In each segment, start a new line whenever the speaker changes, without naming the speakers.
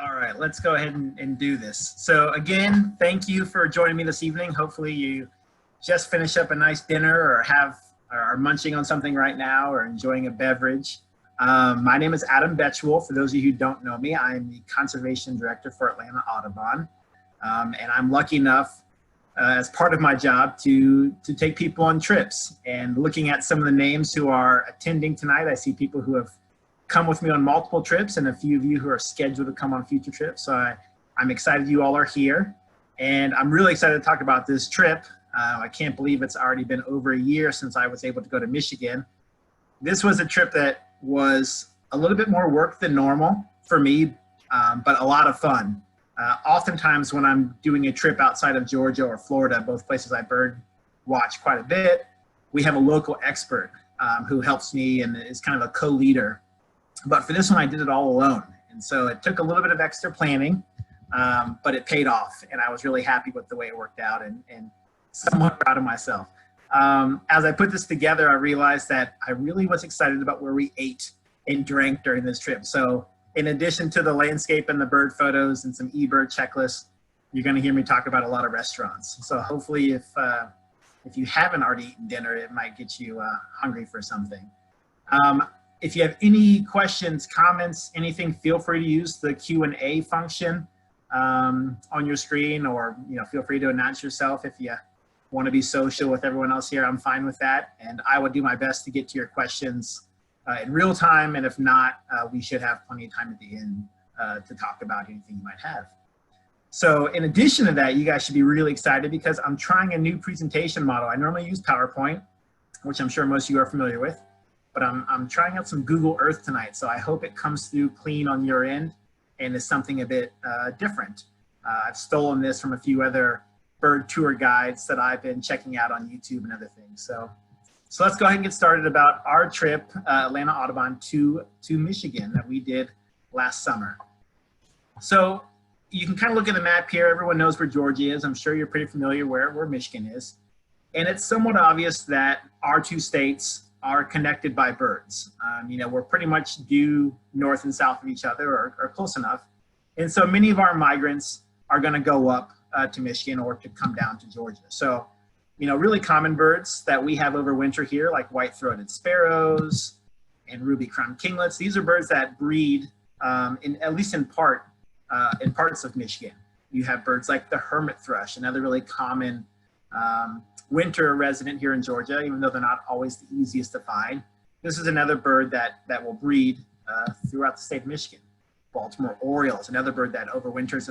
All right, let's go ahead and do this. So again, thank you for joining me this evening. Hopefully you just finished up a nice dinner or are munching on something right now or enjoying a beverage. My name is Adam Betuel. For those of you who don't know me, I'm the Conservation Director for Atlanta Audubon. And I'm lucky enough as part of my job to take people on trips. And looking at some of the names who are attending tonight, I see people who have come with me on multiple trips and a few of you who are scheduled to come on future trips. So I'm excited you all are here. And I'm really excited to talk about this trip. I can't believe it's already been over a year since I was able to go to Michigan. This was a trip that was a little bit more work than normal for me, but a lot of fun. Oftentimes when I'm doing a trip outside of Georgia or Florida, both places I bird watch quite a bit, we have a local expert who helps me and is kind of a co-leader. But for this one, I did it all alone. And so it took a little bit of extra planning, but it paid off. And I was really happy with the way it worked out and somewhat proud of myself. As I put this together, I realized that I really was excited about where we ate and drank during this trip. So in addition to the landscape and the bird photos and some Ebird checklists, you're going to hear me talk about a lot of restaurants. So hopefully if you haven't already eaten dinner, it might get you hungry for something. If you have any questions, comments, anything, feel free to use the Q&A function on your screen, or feel free to announce yourself if you want to be social with everyone else here. I'm fine with that, and I will do my best to get to your questions in real time, and if not, we should have plenty of time at the end to talk about anything you might have. So in addition to that, you guys should be really excited because I'm trying a new presentation model. I normally use PowerPoint, which I'm sure most of you are familiar with. But I'm trying out some Google Earth tonight, so I hope it comes through clean on your end and is something a bit different. I've stolen this from a few other bird tour guides that I've been checking out on YouTube and other things. So let's go ahead and get started about our trip, Atlanta Audubon to Michigan that we did last summer. So you can kind of look at the map here. Everyone knows where Georgia is. I'm sure you're pretty familiar where Michigan is. And it's somewhat obvious that our two states are connected by birds. We're pretty much due north and south of each other or close enough. And so many of our migrants are gonna go up to Michigan or to come down to Georgia. So, really common birds that we have over winter here, like white-throated sparrows and ruby-crowned kinglets. These are birds that breed, at least in parts of Michigan. You have birds like the hermit thrush, another really common winter resident here in Georgia, even though they're not always the easiest to find. This is another bird that will breed throughout the state of Michigan. Baltimore Orioles, another bird that overwinters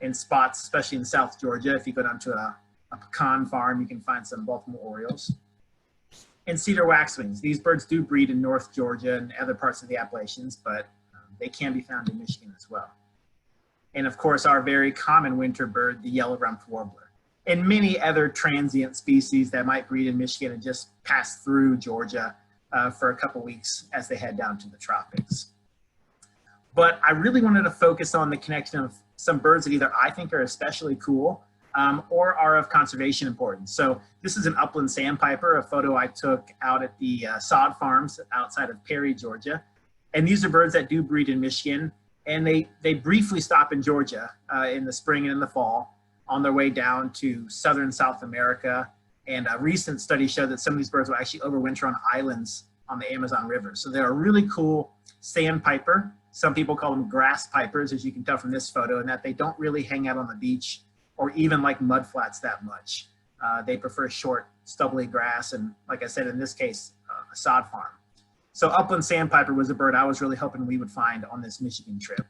in spots, especially in South Georgia. If you go down to a pecan farm, you can find some Baltimore Orioles. And cedar waxwings. These birds do breed in North Georgia and other parts of the Appalachians, but they can be found in Michigan as well. And of course, our very common winter bird, the yellow-rumped warbler, and many other transient species that might breed in Michigan and just pass through Georgia for a couple weeks as they head down to the tropics. But I really wanted to focus on the connection of some birds that either I think are especially cool or are of conservation importance. So this is an upland sandpiper, a photo I took out at the sod farms outside of Perry, Georgia. And these are birds that do breed in Michigan, and they briefly stop in Georgia in the spring and in the fall, on their way down to southern South America. And a recent study showed that some of these birds will actually overwinter on islands on the Amazon River. So they're a really cool sandpiper. Some people call them grass pipers, as you can tell from this photo, and that they don't really hang out on the beach or even like mud flats that much. They prefer short, stubbly grass, and like I said, in this case, a sod farm. So upland sandpiper was a bird I was really hoping we would find on this Michigan trip.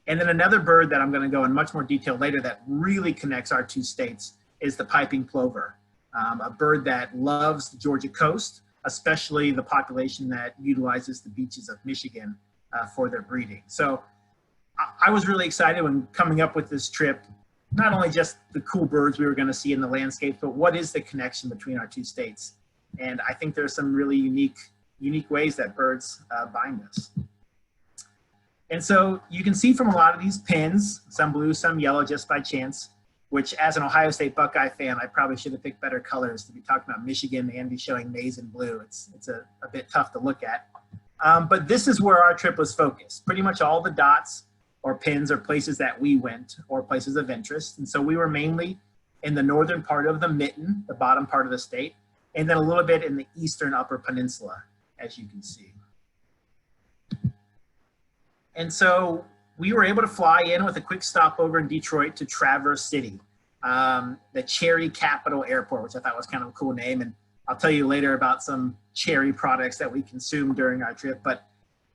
And then another bird that I'm going to go in much more detail later that really connects our two states is the piping plover, a bird that loves the Georgia coast, especially the population that utilizes the beaches of Michigan for their breeding. So I was really excited when coming up with this trip, not only just the cool birds we were going to see in the landscape, but what is the connection between our two states? And I think there's some really unique ways that birds bind us. And so you can see from a lot of these pins, some blue, some yellow, just by chance, which as an Ohio State Buckeye fan, I probably should have picked better colors to be talking about Michigan and be showing maize and blue. It's a bit tough to look at. But this is where our trip was focused. Pretty much all the dots or pins or places that we went or places of interest. And so we were mainly in the northern part of the mitten, the bottom part of the state, and then a little bit in the eastern upper peninsula, as you can see. And so we were able to fly in with a quick stopover in Detroit to Traverse City, the cherry capital airport, which I thought was kind of a cool name. And I'll tell you later about some cherry products that we consumed during our trip. But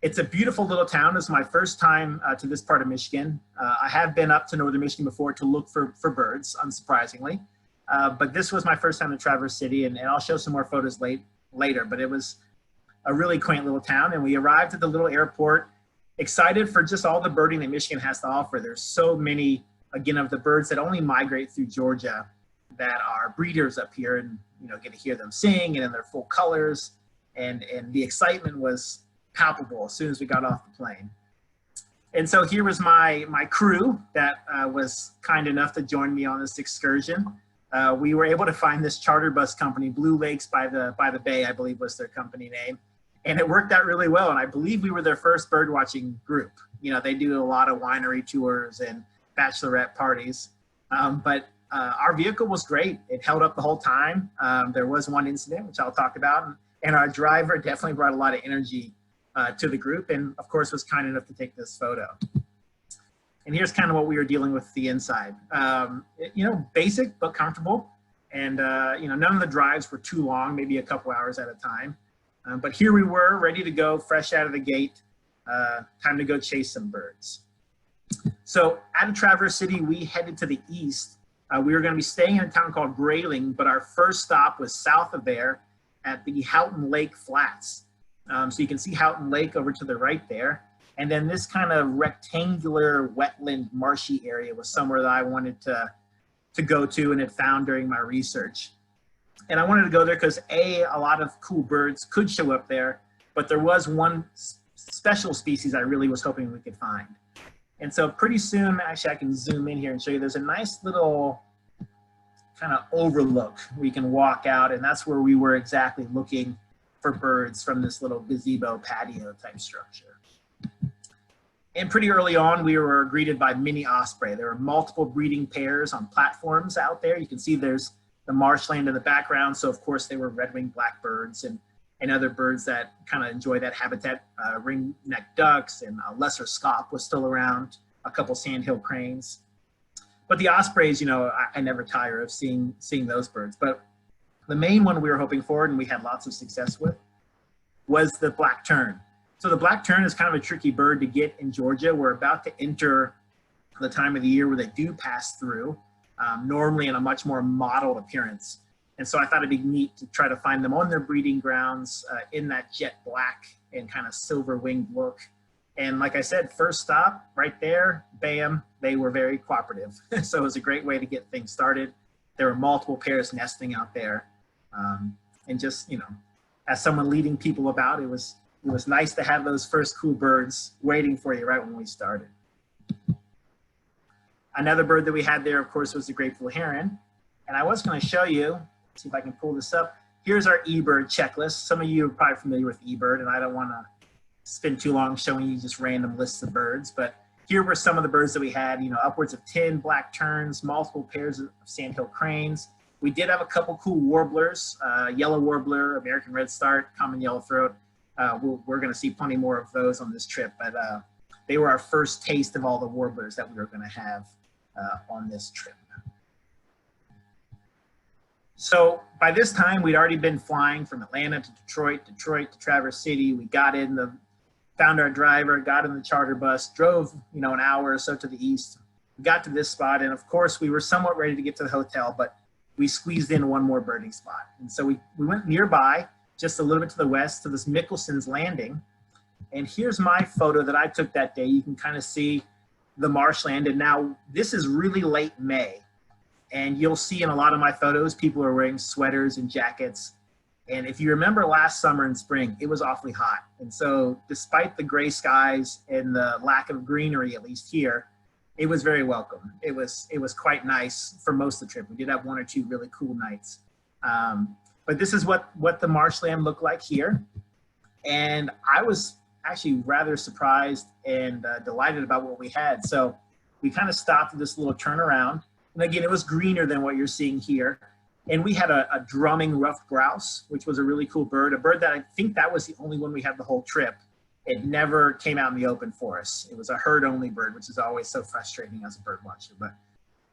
it's a beautiful little town. This is my first time to this part of Michigan. I have been up to northern Michigan before to look for birds, unsurprisingly. But this was my first time to Traverse City, and I'll show some more photos later. But it was a really quaint little town, and we arrived at the little airport, excited for just all the birding that Michigan has to offer. There's so many, again, of the birds that only migrate through Georgia that are breeders up here, and get to hear them sing and in their full colors, and the excitement was palpable as soon as we got off the plane. And so here was my crew that was kind enough to join me on this excursion. We were able to find this charter bus company, Blue Lakes by the Bay, I believe was their company name. And it worked out really well. And I believe we were their first bird watching group. They do a lot of winery tours and bachelorette parties. But our vehicle was great. It held up the whole time. There was one incident, which I'll talk about. And our driver definitely brought a lot of energy to the group, and of course was kind enough to take this photo. And here's kind of what we were dealing with the inside. Basic but comfortable. And none of the drives were too long, maybe a couple hours at a time. But here we were, ready to go, fresh out of the gate, time to go chase some birds. So out of Traverse City, we headed to the east. We were going to be staying in a town called Grayling, but our first stop was south of there at the Houghton Lake Flats. So you can see Houghton Lake over to the right there. And then this kind of rectangular wetland marshy area was somewhere that I wanted to go to and had found during my research. And I wanted to go there because a lot of cool birds could show up there, but there was one special species I really was hoping we could find. And so pretty soon, actually I can zoom in here and show you, there's a nice little kind of overlook where you can walk out, and that's where we were exactly looking for birds from this little gazebo patio type structure. And pretty early on, we were greeted by mini osprey. There were multiple breeding pairs on platforms out there. You can see there's the marshland in the background. So of course they were red-winged blackbirds and other birds that kind of enjoy that habitat. Ring-necked ducks and a lesser scaup was still around, a couple sandhill cranes. But the ospreys, I never tire of seeing those birds. But the main one we were hoping for, and we had lots of success with, was the black tern. So the black tern is kind of a tricky bird to get in Georgia. We're about to enter the time of the year where they do pass through, normally in a much more mottled appearance. And so I thought it'd be neat to try to find them on their breeding grounds in that jet black and kind of silver winged look. And like I said, first stop right there, bam, they were very cooperative. So it was a great way to get things started. There were multiple pairs nesting out there. And just, as someone leading people about, it was nice to have those first cool birds waiting for you right when we started. Another bird that we had there, of course, was the grateful heron. And I was going to show you, see if I can pull this up. Here's our Ebird checklist. Some of you are probably familiar with Ebird, and I don't want to spend too long showing you just random lists of birds. But here were some of the birds that we had, upwards of 10 black terns, multiple pairs of sandhill cranes. We did have a couple cool warblers, yellow warbler, American redstart, common yellowthroat. We're going to see plenty more of those on this trip, but they were our first taste of all the warblers that we were going to have on this trip. So by this time, we'd already been flying from Atlanta to Detroit to Traverse City. We got in found our driver, got in the charter bus, drove, an hour or so to the east. We got to this spot, and of course, we were somewhat ready to get to the hotel, but we squeezed in one more birding spot. And so we went nearby, just a little bit to the west, to this Mickelson's Landing. And here's my photo that I took that day. You can kind of see the marshland. And now this is really late May. And you'll see in a lot of my photos, people are wearing sweaters and jackets. And if you remember last summer and spring, it was awfully hot. And so despite the gray skies and the lack of greenery, at least here, it was very welcome. It was quite nice for most of the trip. We did have one or two really cool nights. But this is what the marshland looked like here. And I was actually rather surprised and delighted about what we had. So we kind of stopped at this little turnaround. And again, it was greener than what you're seeing here. And we had a drumming ruffed grouse, which was a really cool bird, a bird that I think that was the only one we had the whole trip. It never came out in the open for us. It was a herd-only bird, which is always so frustrating as a bird watcher. But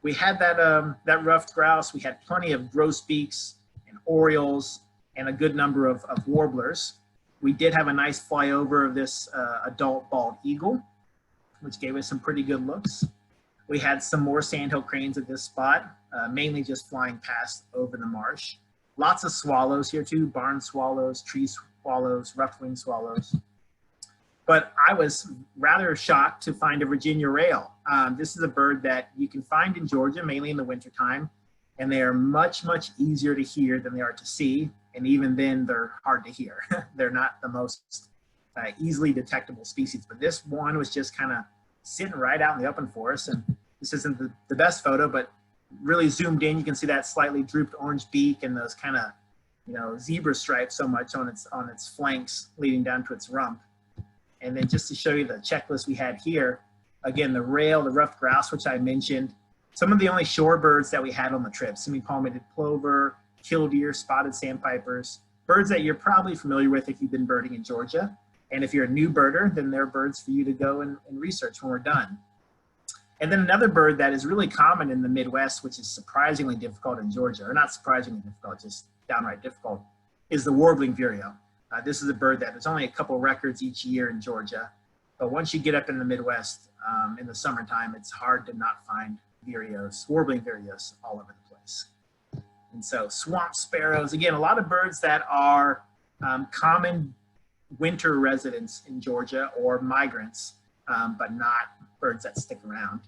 we had that ruffed grouse. We had plenty of grosbeaks and orioles and a good number of warblers. We did have a nice flyover of this adult bald eagle, which gave us some pretty good looks. We had some more sandhill cranes at this spot, mainly just flying past over the marsh. Lots of swallows here too, barn swallows, tree swallows, rough-winged swallows. But I was rather shocked to find a Virginia rail. This is a bird that you can find in Georgia, mainly in the wintertime, and they are much, much easier to hear than they are to see. And even then, they're hard to hear. They're not the most easily detectable species, but this one was just kind of sitting right out in the open forest. And this isn't the best photo, but really zoomed in, you can see that slightly drooped orange beak and those kind of, you know, zebra stripes so much on its flanks leading down to its rump. And then just to show you the checklist we had here, again, the rail, the ruffed grouse, which I mentioned, some of the only shorebirds that we had on the trip, semi-palmated plover, killdeer, spotted sandpipers, birds that you're probably familiar with if you've been birding in Georgia. And if you're a new birder, then they're birds for you to go and research when we're done. And then another bird that is really common in the Midwest, which is surprisingly difficult in Georgia, or not surprisingly difficult, just downright difficult, is the warbling vireo. This is a bird that there's only a couple records each year in Georgia, but once you get up in the Midwest in the summertime, it's hard to not find vireos, warbling vireos all over the place. And so swamp sparrows, again, a lot of birds that are common winter residents in Georgia or migrants, but not birds that stick around.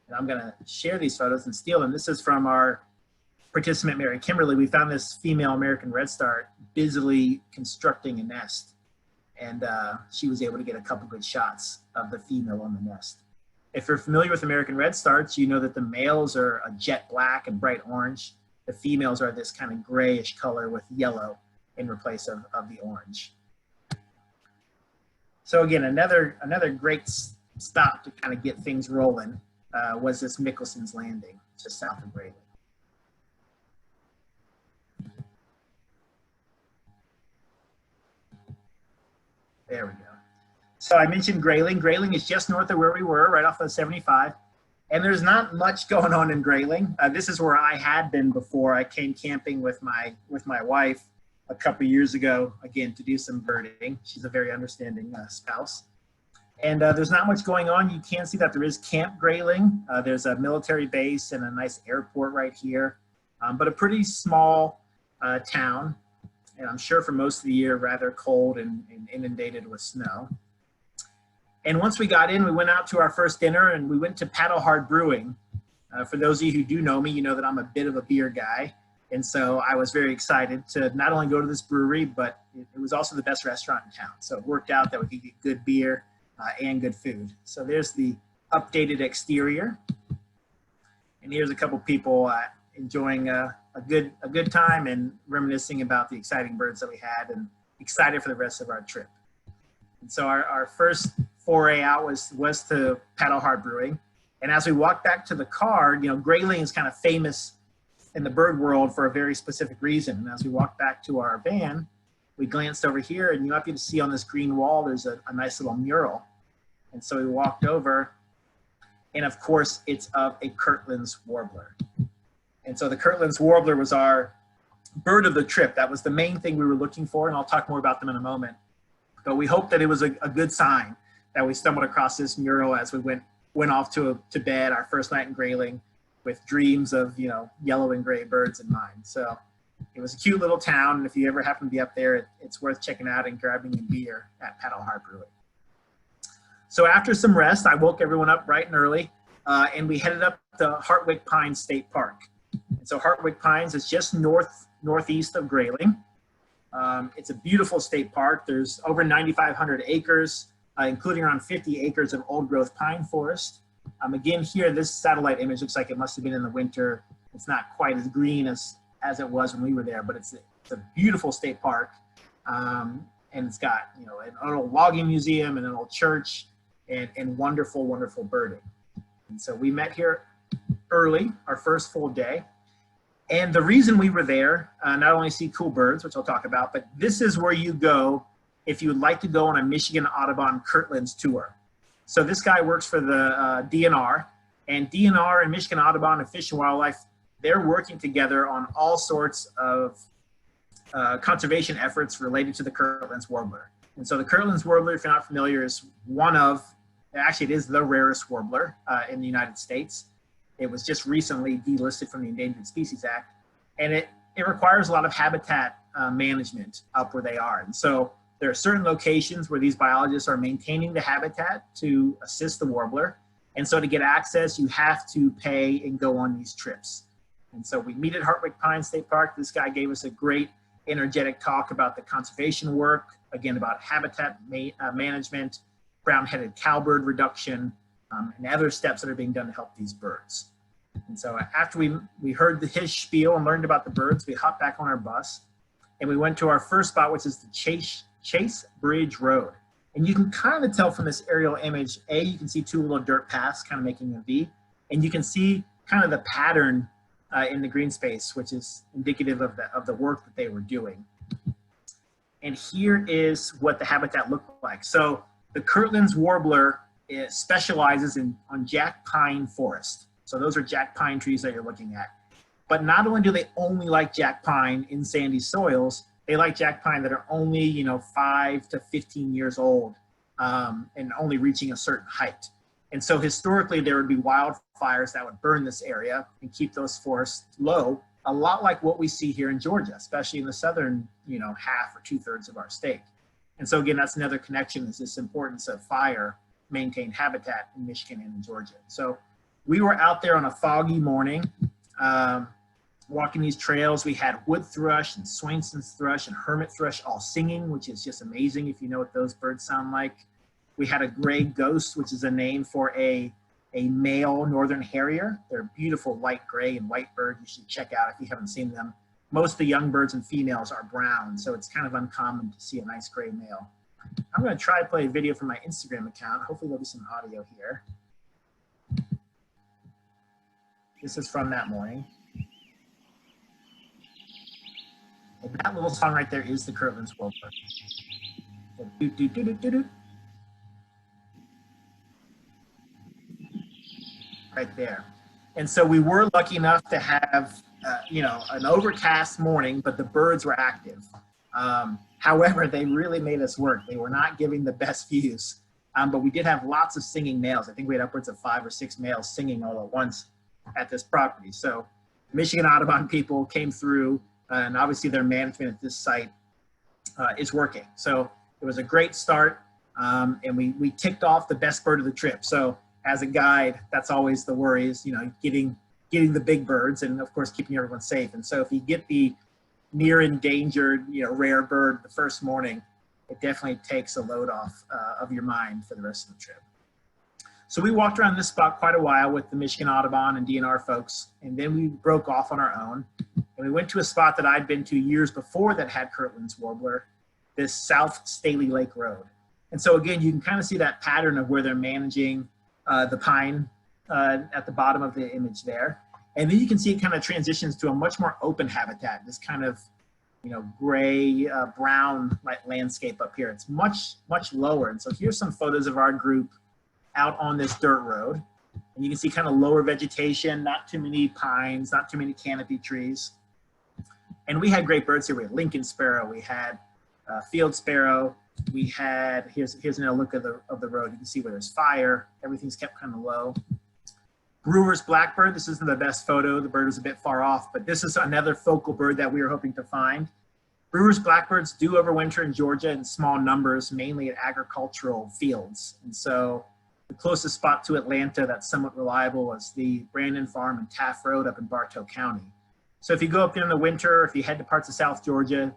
And I'm gonna share these photos and steal them. This is from our participant, Mary Kimberly. We found this female American redstart busily constructing a nest. And she was able to get a couple good shots of the female on the nest. If you're familiar with American redstarts, you know that the males are a jet black and bright orange. The females are this kind of grayish color with yellow in replace of the orange. So again, another great stop to kind of get things rolling was this Mickelson's Landing, just south of Grayling. There we go. So I mentioned Grayling. Grayling is just north of where we were, right off of 75. And there's not much going on in Grayling. This is where I had been before. I came camping with my wife a couple years ago, again, to do some birding. She's a very understanding spouse. And there's not much going on. You can see that there is Camp Grayling. There's a military base and a nice airport right here, but a pretty small town. And I'm sure for most of the year, rather cold and inundated with snow. And once we got in, we went out to our first dinner and we went to Paddle Hard Brewing. For those of you who do know me, you know that I'm a bit of a beer guy. And so I was very excited to not only go to this brewery, but it was also the best restaurant in town. So it worked out that we could get good beer and good food. So there's the updated exterior. And here's a couple people enjoying a good time and reminiscing about the exciting birds that we had and excited for the rest of our trip. And so our first foray out was to Paddle Hard Brewing. And as we walked back to the car, you know, Grayling is kind of famous in the bird world for a very specific reason. And as we walked back to our van, we glanced over here and you might be able to see on this green wall, there's a nice little mural. And so we walked over and of course it's of a Kirtland's warbler. And so the Kirtland's warbler was our bird of the trip. That was the main thing we were looking for, and I'll talk more about them in a moment. But we hoped that it was a good sign that we stumbled across this mural as we went off to bed our first night in Grayling with dreams of, you know, yellow and gray birds in mind. So it was a cute little town, and if you ever happen to be up there, it's worth checking out and grabbing a beer at Paddle Hard Brewing. So after some rest, I woke everyone up bright and early, and we headed up to Hartwick Pines State Park. And so Hartwick Pines is just northeast of Grayling. It's a beautiful state park. There's over 9,500 acres, including around 50 acres of old growth pine forest. Again, here, this satellite image looks like it must have been in the winter. It's not quite as green as it was when we were there, but it's a beautiful state park. and it's got, you know, an old logging museum and an old church and wonderful, wonderful birding. And so we met here early, our first full day. And the reason we were there, not only see cool birds, which I'll talk about, but this is where you go if you would like to go on a Michigan Audubon Kirtland's tour. So this guy works for the DNR, and DNR and Michigan Audubon and Fish and Wildlife, they're working together on all sorts of conservation efforts related to the Kirtland's warbler. And so the Kirtland's warbler, if you're not familiar, is one of, actually it is the rarest warbler in the United States. It was just recently delisted from the Endangered Species Act, and it requires a lot of habitat management up where they are. And so there are certain locations where these biologists are maintaining the habitat to assist the warbler. And so to get access, you have to pay and go on these trips. And so we meet at Hartwick Pine State Park. This guy gave us a great energetic talk about the conservation work, again, about habitat management, brown-headed cowbird reduction, and other steps that are being done to help these birds. And so after we heard his spiel and learned about the birds, we hopped back on our bus and we went to our first spot, which is the Chase Bridge Road. And you can kind of tell from this aerial image, you can see two little dirt paths kind of making a V, and you can see kind of the pattern in the green space, which is indicative of the work that they were doing. And here is what the habitat looked like. So the Kirtland's warbler specializes on jack pine forest. So those are jack pine trees that you're looking at. But not only do they only like jack pine in sandy soils, they like jack pine that are only, you know, 5 to 15 years old and only reaching a certain height. And so historically there would be wildfires that would burn this area and keep those forests low, a lot like what we see here in Georgia, especially in the southern, you know, half or 2/3 of our state. And so again, that's another connection, is this importance of fire maintain habitat in Michigan and in Georgia. So we were out there on a foggy morning, walking these trails. We had wood thrush and Swainson's thrush and hermit thrush all singing, which is just amazing if you know what those birds sound like. We had a gray ghost, which is a name for a male northern harrier. They're beautiful light gray and white bird. You should check out if you haven't seen them. Most of the young birds and females are brown, so it's kind of uncommon to see a nice gray male. I'm going to try to play a video from my Instagram account. Hopefully there'll be some audio here. This is from that morning. And that little song right there is the Kirtland's warbler. Do, do, do, do, do, do. Right there. And so we were lucky enough to have, you know, an overcast morning, but the birds were active. However, they really made us work. They were not giving the best views, but we did have lots of singing males. I think we had upwards of 5 or 6 males singing all at once at this property. So Michigan Audubon people came through, and obviously their management at this site is working. So it was a great start, and we ticked off the best bird of the trip. So as a guide, that's always the worry, is, you know, getting the big birds and of course keeping everyone safe. And so if you get the near endangered, you know, rare bird the first morning, it definitely takes a load off of your mind for the rest of the trip. So we walked around this spot quite a while with the Michigan Audubon and DNR folks, and then we broke off on our own. And we went to a spot that I'd been to years before that had Kirtland's warbler, this South Staley Lake Road. And so again, you can kind of see that pattern of where they're managing the pine at the bottom of the image there. And then you can see it kind of transitions to a much more open habitat, this kind of, you know, gray, brown landscape up here. It's much, much lower. And so here's some photos of our group out on this dirt road. And you can see kind of lower vegetation, not too many pines, not too many canopy trees. And we had great birds here. We had Lincoln sparrow, we had field sparrow, we had, here's another look of the road. You can see where there's fire, everything's kept kind of low. Brewers Blackbird, this isn't the best photo, the bird is a bit far off, but this is another focal bird that we were hoping to find. Brewers Blackbirds do overwinter in Georgia in small numbers, mainly at agricultural fields. And so the closest spot to Atlanta that's somewhat reliable was the Brandon Farm and Taft Road up in Bartow County. So if you go up there in the winter, if you head to parts of South Georgia,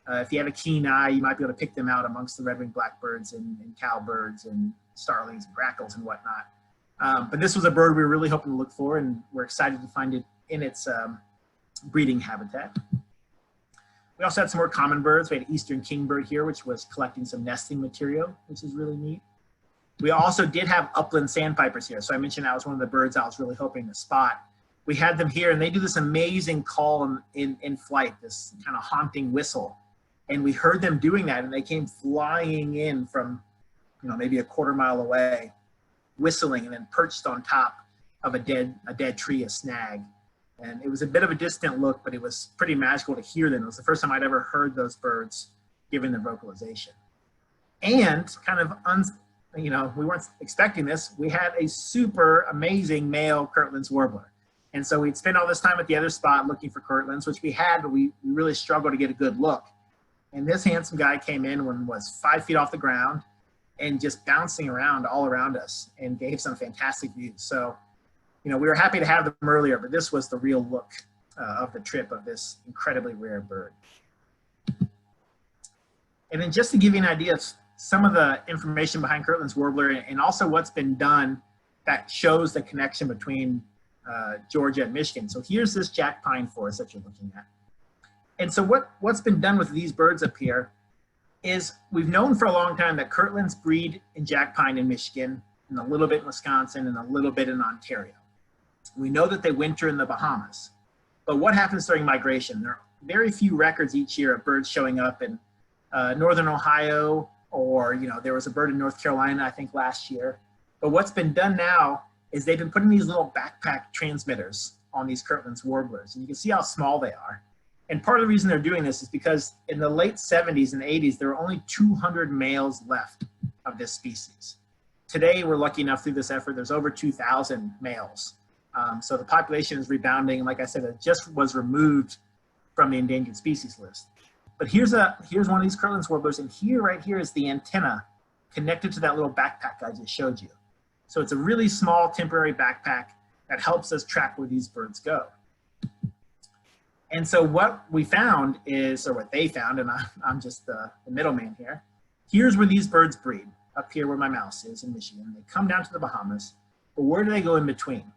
if you have a keen eye, you might be able to pick them out amongst the red-winged blackbirds and cowbirds and starlings and grackles and whatnot. But this was a bird we were really hoping to look for, and we're excited to find it in its breeding habitat. We also had some more common birds. We had eastern kingbird here, which was collecting some nesting material, which is really neat. We also did have upland sandpipers here. So I mentioned that was one of the birds I was really hoping to spot. We had them here, and they do this amazing call in flight, this kind of haunting whistle. And we heard them doing that, and they came flying in from, you know, maybe a quarter mile away, whistling, and then perched on top of a dead tree, a snag. And it was a bit of a distant look, but it was pretty magical to hear them. It was the first time I'd ever heard those birds giving their vocalization. And kind of, you know, we weren't expecting this. We had a super amazing male Kirtland's warbler. And so we'd spend all this time at the other spot looking for Kirtlands, which we had, but we really struggled to get a good look. And this handsome guy came in and was 5 feet off the ground and just bouncing around all around us and gave some fantastic views. So, you know, we were happy to have them earlier, but this was the real look of the trip of this incredibly rare bird. And then just to give you an idea of some of the information behind Kirtland's warbler and also what's been done that shows the connection between Georgia and Michigan. So here's this jack pine forest that you're looking at. And so what's been done with these birds up here is we've known for a long time that Kirtlands breed in jack pine in Michigan and a little bit in Wisconsin and a little bit in Ontario. We know that they winter in the Bahamas, but what happens during migration? There are very few records each year of birds showing up in northern Ohio, or, you know, there was a bird in North Carolina, I think last year. But what's been done now is they've been putting these little backpack transmitters on these Kirtland's warblers, and you can see how small they are. And part of the reason they're doing this is because in the late 70s and 80s, there were only 200 males left of this species. Today, we're lucky enough through this effort, there's over 2,000 males. So the population is rebounding. And like I said, it just was removed from the endangered species list. But here's one of these Kirtland's warblers, and right here is the antenna connected to that little backpack I just showed you. So it's a really small temporary backpack that helps us track where these birds go. And so what we found is, or what they found, and I'm just the middleman here, here's where these birds breed, up here where my mouse is in Michigan. They come down to the Bahamas, but where do they go in between?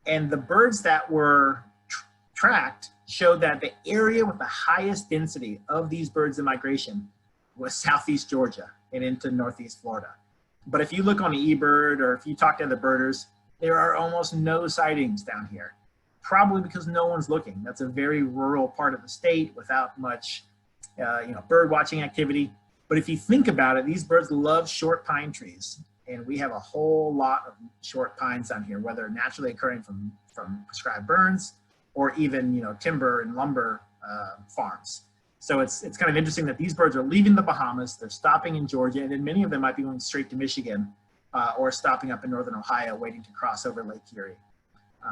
And the birds that were tracked showed that the area with the highest density of these birds in migration was southeast Georgia and into northeast Florida. But if you look on Ebird or if you talk to other birders, there are almost no sightings down here, probably because no one's looking. That's a very rural part of the state without much bird watching activity. But if you think about it, these birds love short pine trees. And we have a whole lot of short pines down here, whether naturally occurring from prescribed burns or even, you know, timber and lumber farms. So it's kind of interesting that these birds are leaving the Bahamas, they're stopping in Georgia, and then many of them might be going straight to Michigan or stopping up in northern Ohio, waiting to cross over Lake Erie.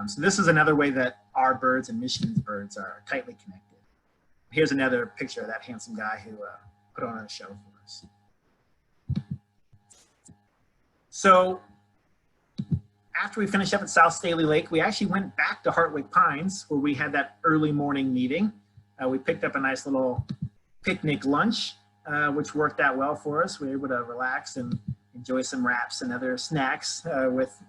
So this is another way that our birds and Michigan's birds are tightly connected. Here's another picture of that handsome guy who put on a show for us. So after we finished up at South Staley Lake, we actually went back to Hartwick Pines where we had that early morning meeting. We picked up a nice little picnic lunch, which worked out well for us. We were able to relax and enjoy some wraps and other snacks with,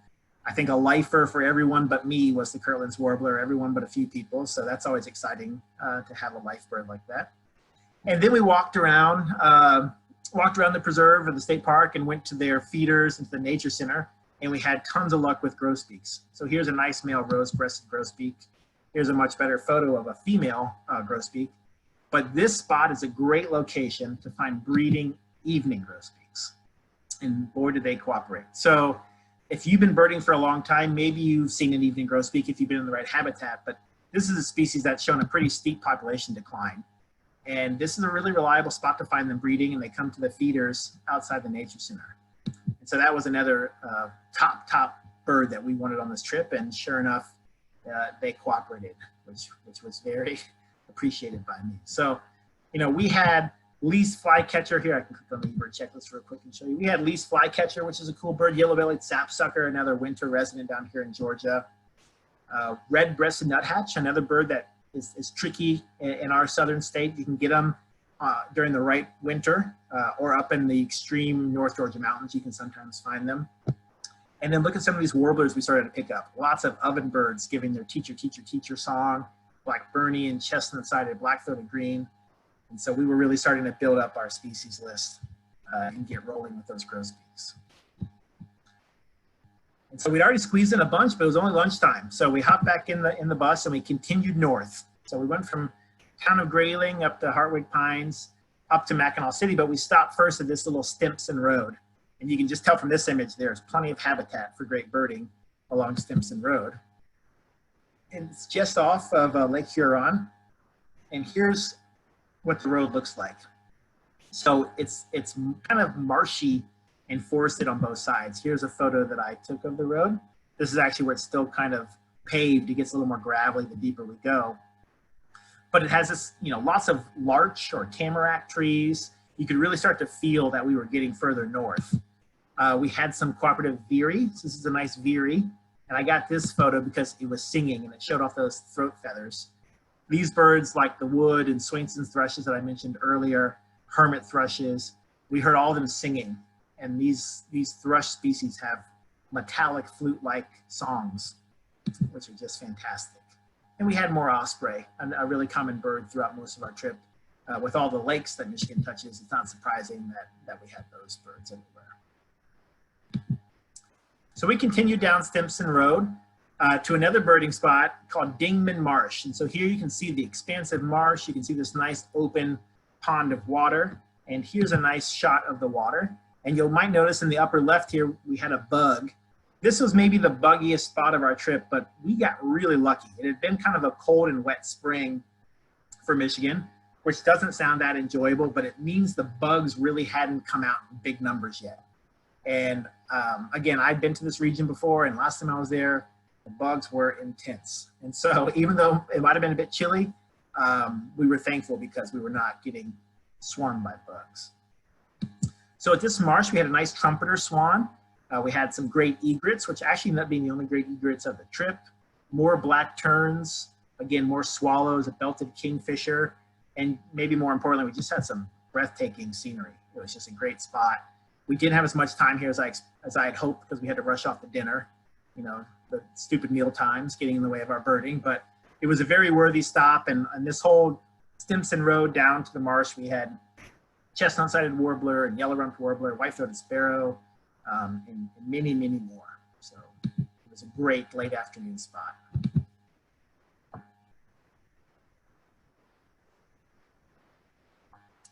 I think, a lifer for everyone but me was the Kirtland's warbler, everyone but a few people. So that's always exciting to have a life bird like that. And then we walked around the preserve or the state park and went to their feeders into the nature center, and we had tons of luck with grosbeaks. So here's a nice male rose-breasted grosbeak. Here's a much better photo of a female grosbeak. But this spot is a great location to find breeding evening grosbeaks. And boy, did they cooperate. So if you've been birding for a long time, maybe you've seen an evening grosbeak if you've been in the right habitat, but this is a species that's shown a pretty steep population decline. And this is a really reliable spot to find them breeding, and they come to the feeders outside the nature center. And so that was another top bird that we wanted on this trip, and sure enough, they cooperated, which was very appreciated by me. So, you know, we had least flycatcher here. I can click on the Ebird Checklist real quick and show you. We had least flycatcher, which is a cool bird, yellow-bellied sapsucker, another winter resident down here in Georgia. Red-breasted nuthatch, another bird that is tricky in our southern state. You can get them during the right winter or up in the extreme North Georgia mountains. You can sometimes find them. And then look at some of these warblers we started to pick up. Lots of ovenbirds giving their teacher, teacher, teacher song. Black Bernie and chestnut-sided black-throated green. And so we were really starting to build up our species list and get rolling with those grosbeaks. And so we'd already squeezed in a bunch, but it was only lunchtime. So we hopped back in the bus and we continued north. So we went from town of Grayling up to Hartwick Pines, up to Mackinaw City, but we stopped first at this little Stimson Road. And you can just tell from this image, there's plenty of habitat for great birding along Stimson Road. And it's just off of Lake Huron. And here's what the road looks like. So it's kind of marshy and forested on both sides. Here's a photo that I took of the road. This is actually where it's still kind of paved. It gets a little more gravelly the deeper we go. But it has this, lots of larch or tamarack trees. You could really start to feel that we were getting further north. We had some cooperative veery. So this is a nice veery. And I got this photo because it was singing and it showed off those throat feathers. These birds, like the wood and Swainson's thrushes that I mentioned earlier, hermit thrushes, we heard all of them singing. And these thrush species have metallic flute-like songs, which are just fantastic. And we had more osprey, a really common bird throughout most of our trip. With all the lakes that Michigan touches, it's not surprising that we had those birds everywhere. So we continued down Stimson Road to another birding spot called Dingman Marsh. And so here you can see the expansive marsh. You can see this nice open pond of water. And here's a nice shot of the water. And you might notice in the upper left here, we had a bug. This was maybe the buggiest spot of our trip, but we got really lucky. It had been kind of a cold and wet spring for Michigan, which doesn't sound that enjoyable, but it means the bugs really hadn't come out in big numbers yet. And again, I'd been to this region before, and last time I was there, the bugs were intense. And so even though it might have been a bit chilly, we were thankful because we were not getting swarmed by bugs. So at this marsh, we had a nice trumpeter swan. We had some great egrets, which actually ended up being the only great egrets of the trip. More black terns, again, more swallows, a belted kingfisher, and maybe more importantly, we just had some breathtaking scenery. It was just a great spot. We didn't have as much time here as I had hoped because we had to rush off to dinner. The stupid meal times getting in the way of our birding, but it was a very worthy stop. And this whole Stimson Road down to the marsh, we had chestnut-sided warbler and yellow-rumped warbler, white-throated sparrow, and many, many more. So it was a great late afternoon spot.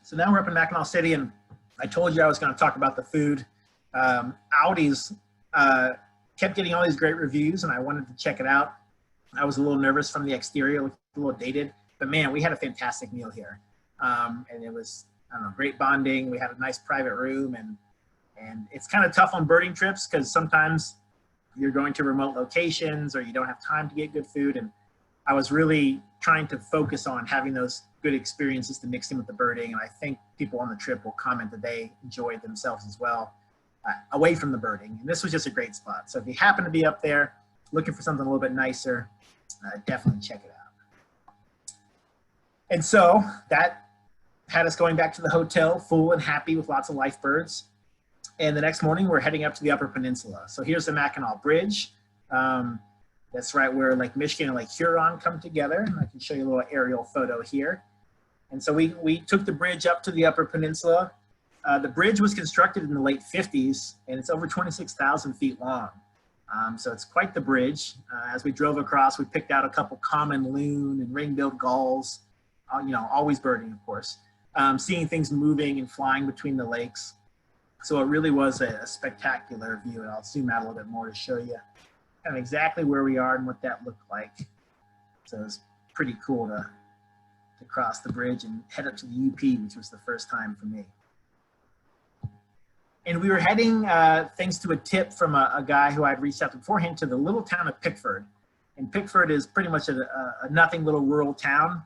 So now we're up in Mackinaw City, and I told you I was going to talk about the food. Audi's kept getting all these great reviews, and I wanted to check it out. I was a little nervous from the exterior, looked a little dated, but man, we had a fantastic meal here. And it was, I don't know, great bonding. We had a nice private room, and it's kind of tough on birding trips because sometimes you're going to remote locations or you don't have time to get good food. And I was really trying to focus on having those good experiences to mix in with the birding. And I think people on the trip will comment that they enjoyed themselves as well away from the birding. And this was just a great spot. So if you happen to be up there looking for something a little bit nicer, definitely check it out. And so that had us going back to the hotel full and happy with lots of life birds. And the next morning we're heading up to the Upper Peninsula. So here's the Mackinac Bridge. That's right where Lake Michigan and Lake Huron come together. I can show you a little aerial photo here. And so we took the bridge up to the Upper Peninsula. The bridge was constructed in the late 50s, and it's over 26,000 feet long. So it's quite the bridge. As we drove across, we picked out a couple common loon and ring-billed gulls, always birding, of course, seeing things moving and flying between the lakes. So it really was a spectacular view, and I'll zoom out a little bit more to show you kind of exactly where we are and what that looked like. So it's pretty cool to cross the bridge and head up to the UP, which was the first time for me. And we were heading, thanks to a tip from a guy who I'd reached out to beforehand, to the little town of Pickford. And Pickford is pretty much a nothing little rural town,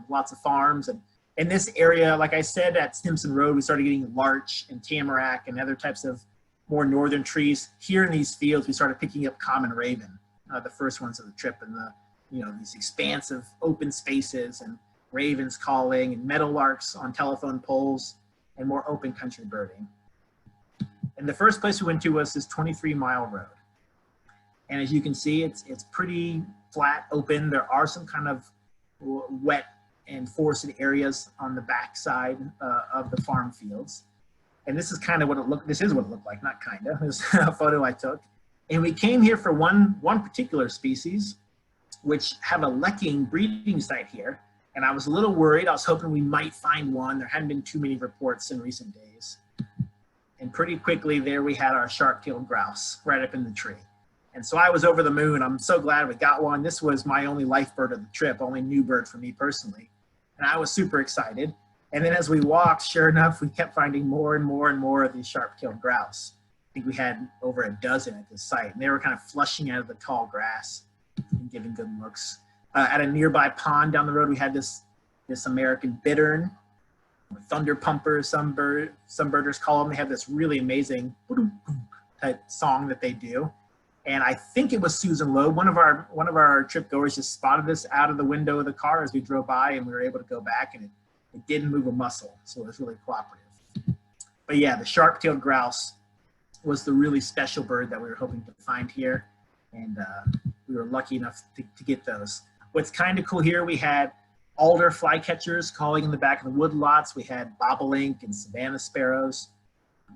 lots of farms. And in this area, like I said, at Stimson Road, we started getting larch and tamarack and other types of more northern trees. Here in these fields, we started picking up common raven, the first ones of the trip, and these expansive open spaces and ravens calling and meadowlarks on telephone poles and more open country birding. And the first place we went to was this 23-mile road. And as you can see, it's pretty flat, open. There are some kind of wet and forested areas on the backside of the farm fields. And this is kind of what it looked, this is what it looked like, not kind of, this is a photo I took. And we came here for one particular species, which have a lecking breeding site here. And I was a little worried. I was hoping we might find one. There hadn't been too many reports in recent days. And pretty quickly there we had our sharp-tailed grouse right up in the tree. And so I was over the moon. I'm so glad we got one. This was my only life bird of the trip, only new bird for me personally. And I was super excited. And then as we walked, sure enough, we kept finding more and more and more of these sharp-tailed grouse. I think we had over a dozen at this site. And they were kind of flushing out of the tall grass and giving good looks. At a nearby pond down the road, we had this American bittern, thunder pumper, some birders call them. They have this really amazing type song that they do. And I think it was Susan Loeb. One of our trip goers just spotted this out of the window of the car as we drove by, and we were able to go back, and it didn't move a muscle, so it was really cooperative. But yeah, the sharp-tailed grouse was the really special bird that we were hoping to find here, and we were lucky enough to get those. What's kind of cool here, we had alder flycatchers calling in the back of the woodlots. We had bobolink and Savannah sparrows,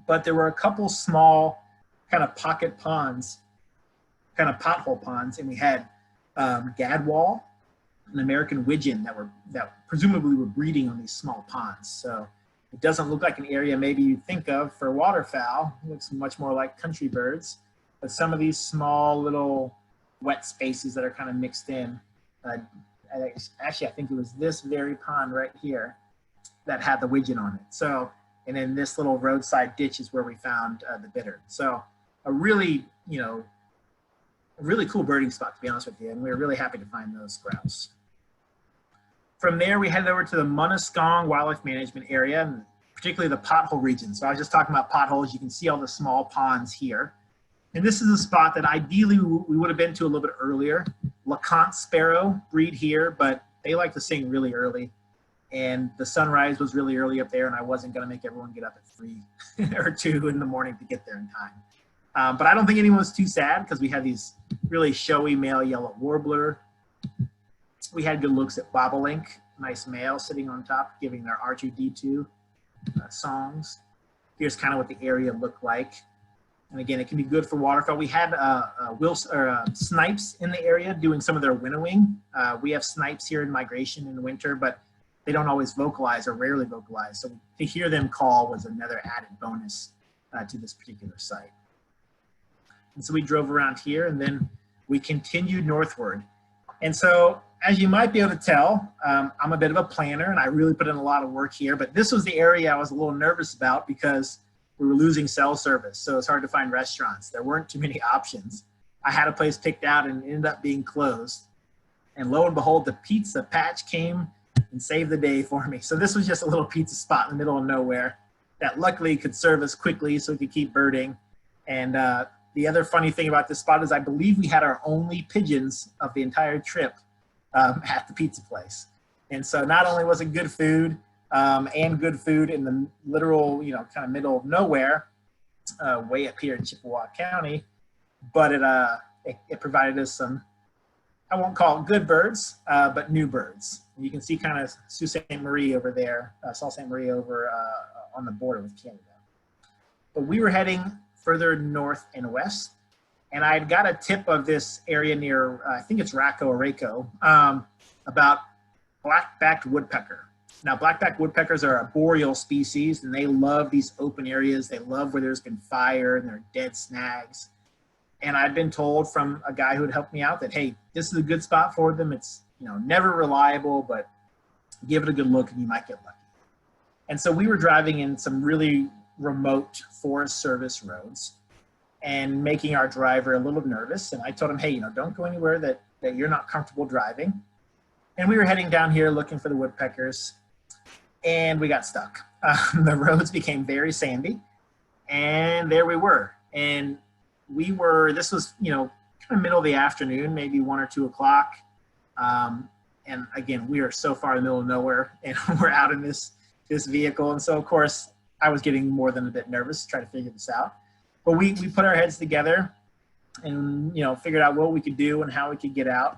but there were a couple small kind of pocket ponds, kind of pothole ponds, and we had gadwall and American widgeon that presumably were breeding on these small ponds. So it doesn't look like an area maybe you think of for waterfowl. It looks much more like country birds, but some of these small little wet spaces that are kind of mixed in. Actually, I think it was this very pond right here that had the widgeon on it. So, and then this little roadside ditch is where we found the bittern. So a really, a really cool birding spot, to be honest with you. And we were really happy to find those grouse. From there, we headed over to the Munisquong Wildlife Management Area, and particularly the pothole region. So I was just talking about potholes. You can see all the small ponds here. And this is a spot that ideally we would have been to a little bit earlier. LeConte sparrow breed here, but they like to sing really early. And the sunrise was really early up there, and I wasn't going to make everyone get up at 3 or 2 in the morning to get there in time. But I don't think anyone was too sad because we had these really showy male yellow warbler. We had good looks at bobolink, nice male sitting on top, giving their R2D2 songs. Here's kind of what the area looked like. And again, it can be good for waterfowl. We had snipes in the area doing some of their winnowing. We have snipes here in migration in the winter, but they don't always vocalize or rarely vocalize. So to hear them call was another added bonus to this particular site. And so we drove around here, and then we continued northward. And so, as you might be able to tell, I'm a bit of a planner, and I really put in a lot of work here. But this was the area I was a little nervous about because we were losing cell service, so it's hard to find restaurants. There weren't too many options. I had a place picked out and it ended up being closed. And lo and behold, the Pizza Patch came and saved the day for me. So this was just a little pizza spot in the middle of nowhere that luckily could serve us quickly so we could keep birding. And the other funny thing about this spot is I believe we had our only pigeons of the entire trip at the pizza place. And so not only was it good food, and good food in the literal, kind of middle of nowhere, way up here in Chippewa County, but it provided us some, I won't call it good birds, but new birds. And you can see kind of Sault Ste. Marie over there, Sault Ste. Marie over on the border with Canada. But we were heading further north and west, and I had got a tip of this area near, I think it's Racco or Raco, about black-backed woodpecker. Now, black-backed woodpeckers are a boreal species, and they love these open areas. They love where there's been fire and there are dead snags. And I'd been told from a guy who had helped me out that, hey, this is a good spot for them. It's, never reliable, but give it a good look and you might get lucky. And so we were driving in some really remote Forest Service roads and making our driver a little nervous. And I told him, hey, don't go anywhere that you're not comfortable driving. And we were heading down here looking for the woodpeckers, and we got stuck. The roads became very sandy, and there we were. And this was, kind of middle of the afternoon, maybe 1 or 2 o'clock. And again, we are so far in the middle of nowhere, and we're out in this vehicle. And so, of course, I was getting more than a bit nervous to try to figure this out. But we put our heads together and, figured out what we could do and how we could get out.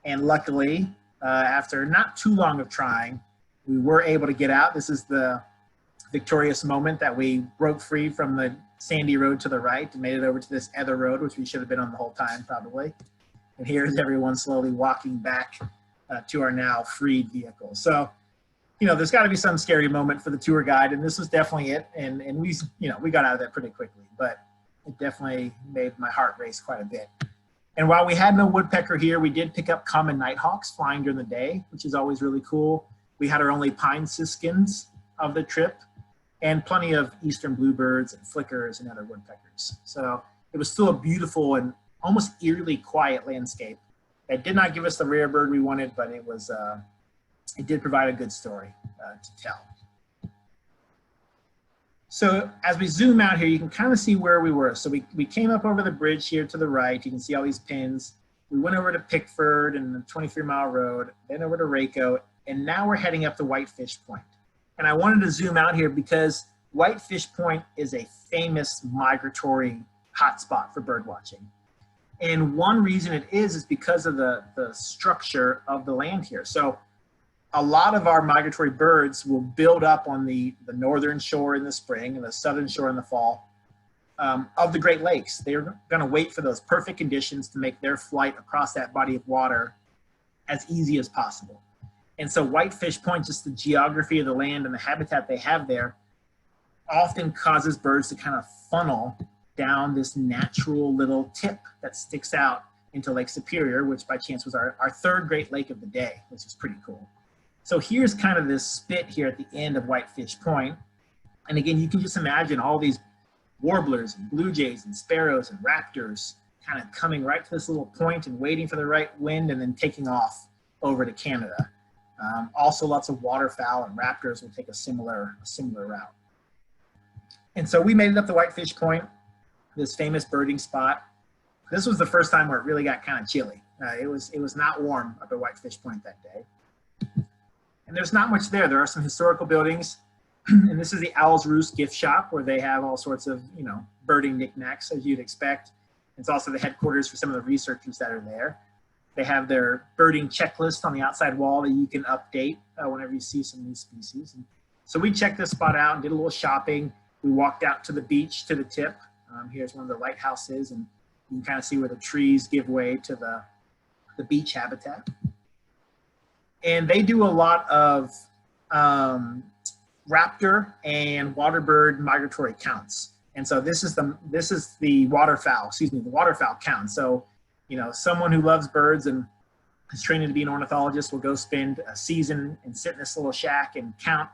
And luckily, after not too long of trying, we were able to get out. This is the victorious moment that we broke free from the sandy road to the right and made it over to this other road, which we should have been on the whole time probably. And here's everyone slowly walking back to our now freed vehicle. So, you know, there's got to be some scary moment for the tour guide, and this was definitely it. And we, you know, we got out of that pretty quickly, but it definitely made my heart race quite a bit. And while we had no woodpecker here, we did pick up common nighthawks flying during the day, which is always really cool. We had our only pine siskins of the trip, and plenty of eastern bluebirds and flickers and other woodpeckers. So it was still a beautiful and almost eerily quiet landscape. It did not give us the rare bird we wanted, but it was, it did provide a good story to tell. So as we zoom out here, you can kind of see where we were. So we came up over the bridge here to the right. You can see all these pins. We went over to Pickford and the 23-mile road, then over to Raco, and now we're heading up to Whitefish Point. And I wanted to zoom out here because Whitefish Point is a famous migratory hotspot for bird watching. And one reason it is because of the structure of the land here. So a lot of our migratory birds will build up on the northern shore in the spring and the southern shore in the fall of the Great Lakes. They're going to wait for those perfect conditions to make their flight across that body of water as easy as possible. And so Whitefish Point, just the geography of the land and the habitat they have there, often causes birds to kind of funnel down this natural little tip that sticks out into Lake Superior, which by chance was our third Great Lake of the day, which is pretty cool. So here's kind of this spit here at the end of Whitefish Point. And again, you can just imagine all these warblers and blue jays and sparrows and raptors kind of coming right to this little point and waiting for the right wind and then taking off over to Canada. Also lots of waterfowl and raptors will take a similar route. And so we made it up to Whitefish Point, this famous birding spot. This was the first time where it really got kind of chilly. It was not warm up at Whitefish Point that day. And there's not much there. There are some historical buildings. And this is the Owl's Roost gift shop where they have all sorts of, you know, birding knickknacks as you'd expect. It's also the headquarters for some of the researchers that are there. They have their birding checklist on the outside wall that you can update whenever you see some new species. And so we checked this spot out and did a little shopping. We walked out to the beach to the tip. Here's one of the lighthouses, and you can kind of see where the trees give way to the beach habitat. And they do a lot of raptor and waterbird migratory counts. And so this is the waterfowl, the waterfowl count. So, you know, someone who loves birds and is training to be an ornithologist will go spend a season and sit in this little shack and count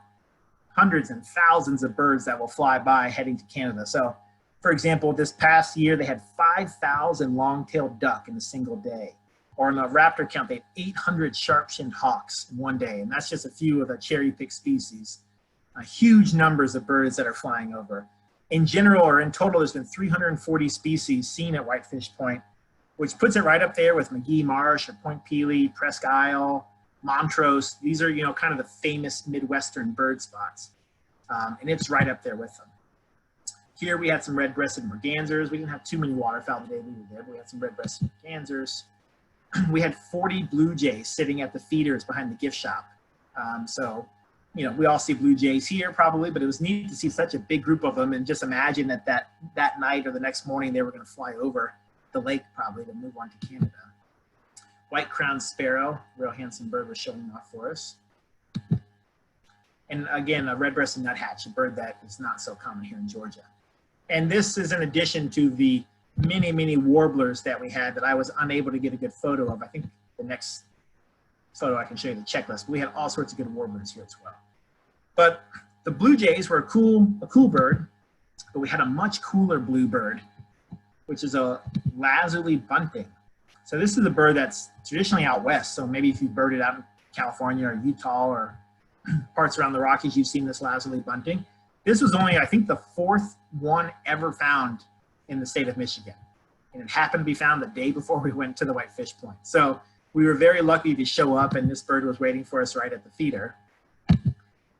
hundreds and thousands of birds that will fly by heading to Canada. So, for example, this past year, they had 5,000 long-tailed duck in a single day. Or in the raptor count, they had 800 sharp-shinned hawks in one day. And that's just a few of the cherry-picked species. Huge numbers of birds that are flying over. In general, or in total, there's been 340 species seen at Whitefish Point, which puts it right up there with Mackinaw Marsh or Point Pelee, Presque Isle, Montrose. These are, you know, kind of the famous Midwestern bird spots. And it's right up there with them. Here we had some red-breasted mergansers. We didn't have too many waterfowl the day we were there, but we had some red-breasted mergansers. We had 40 blue jays sitting at the feeders behind the gift shop. So, you know, we all see blue jays here probably, but it was neat to see such a big group of them and just imagine that night or the next morning they were going to fly over the lake probably to move on to Canada. White-crowned sparrow, real handsome bird, was showing off for us. And again, a red-breasted nuthatch, a bird that is not so common here in Georgia. And this is in addition to the many, many warblers that we had that I was unable to get a good photo of. I think the next photo I can show you the checklist. But we had all sorts of good warblers here as well. But the blue jays were a cool bird, but we had a much cooler bluebird, which is a lazuli bunting. So this is a bird that's traditionally out west. So maybe if you birded out in California or Utah or parts around the Rockies, you've seen this lazuli bunting. This was only, I think, the 4th one ever found in the state of Michigan. And it happened to be found the day before we went to the Whitefish Point. So we were very lucky to show up, and this bird was waiting for us right at the feeder.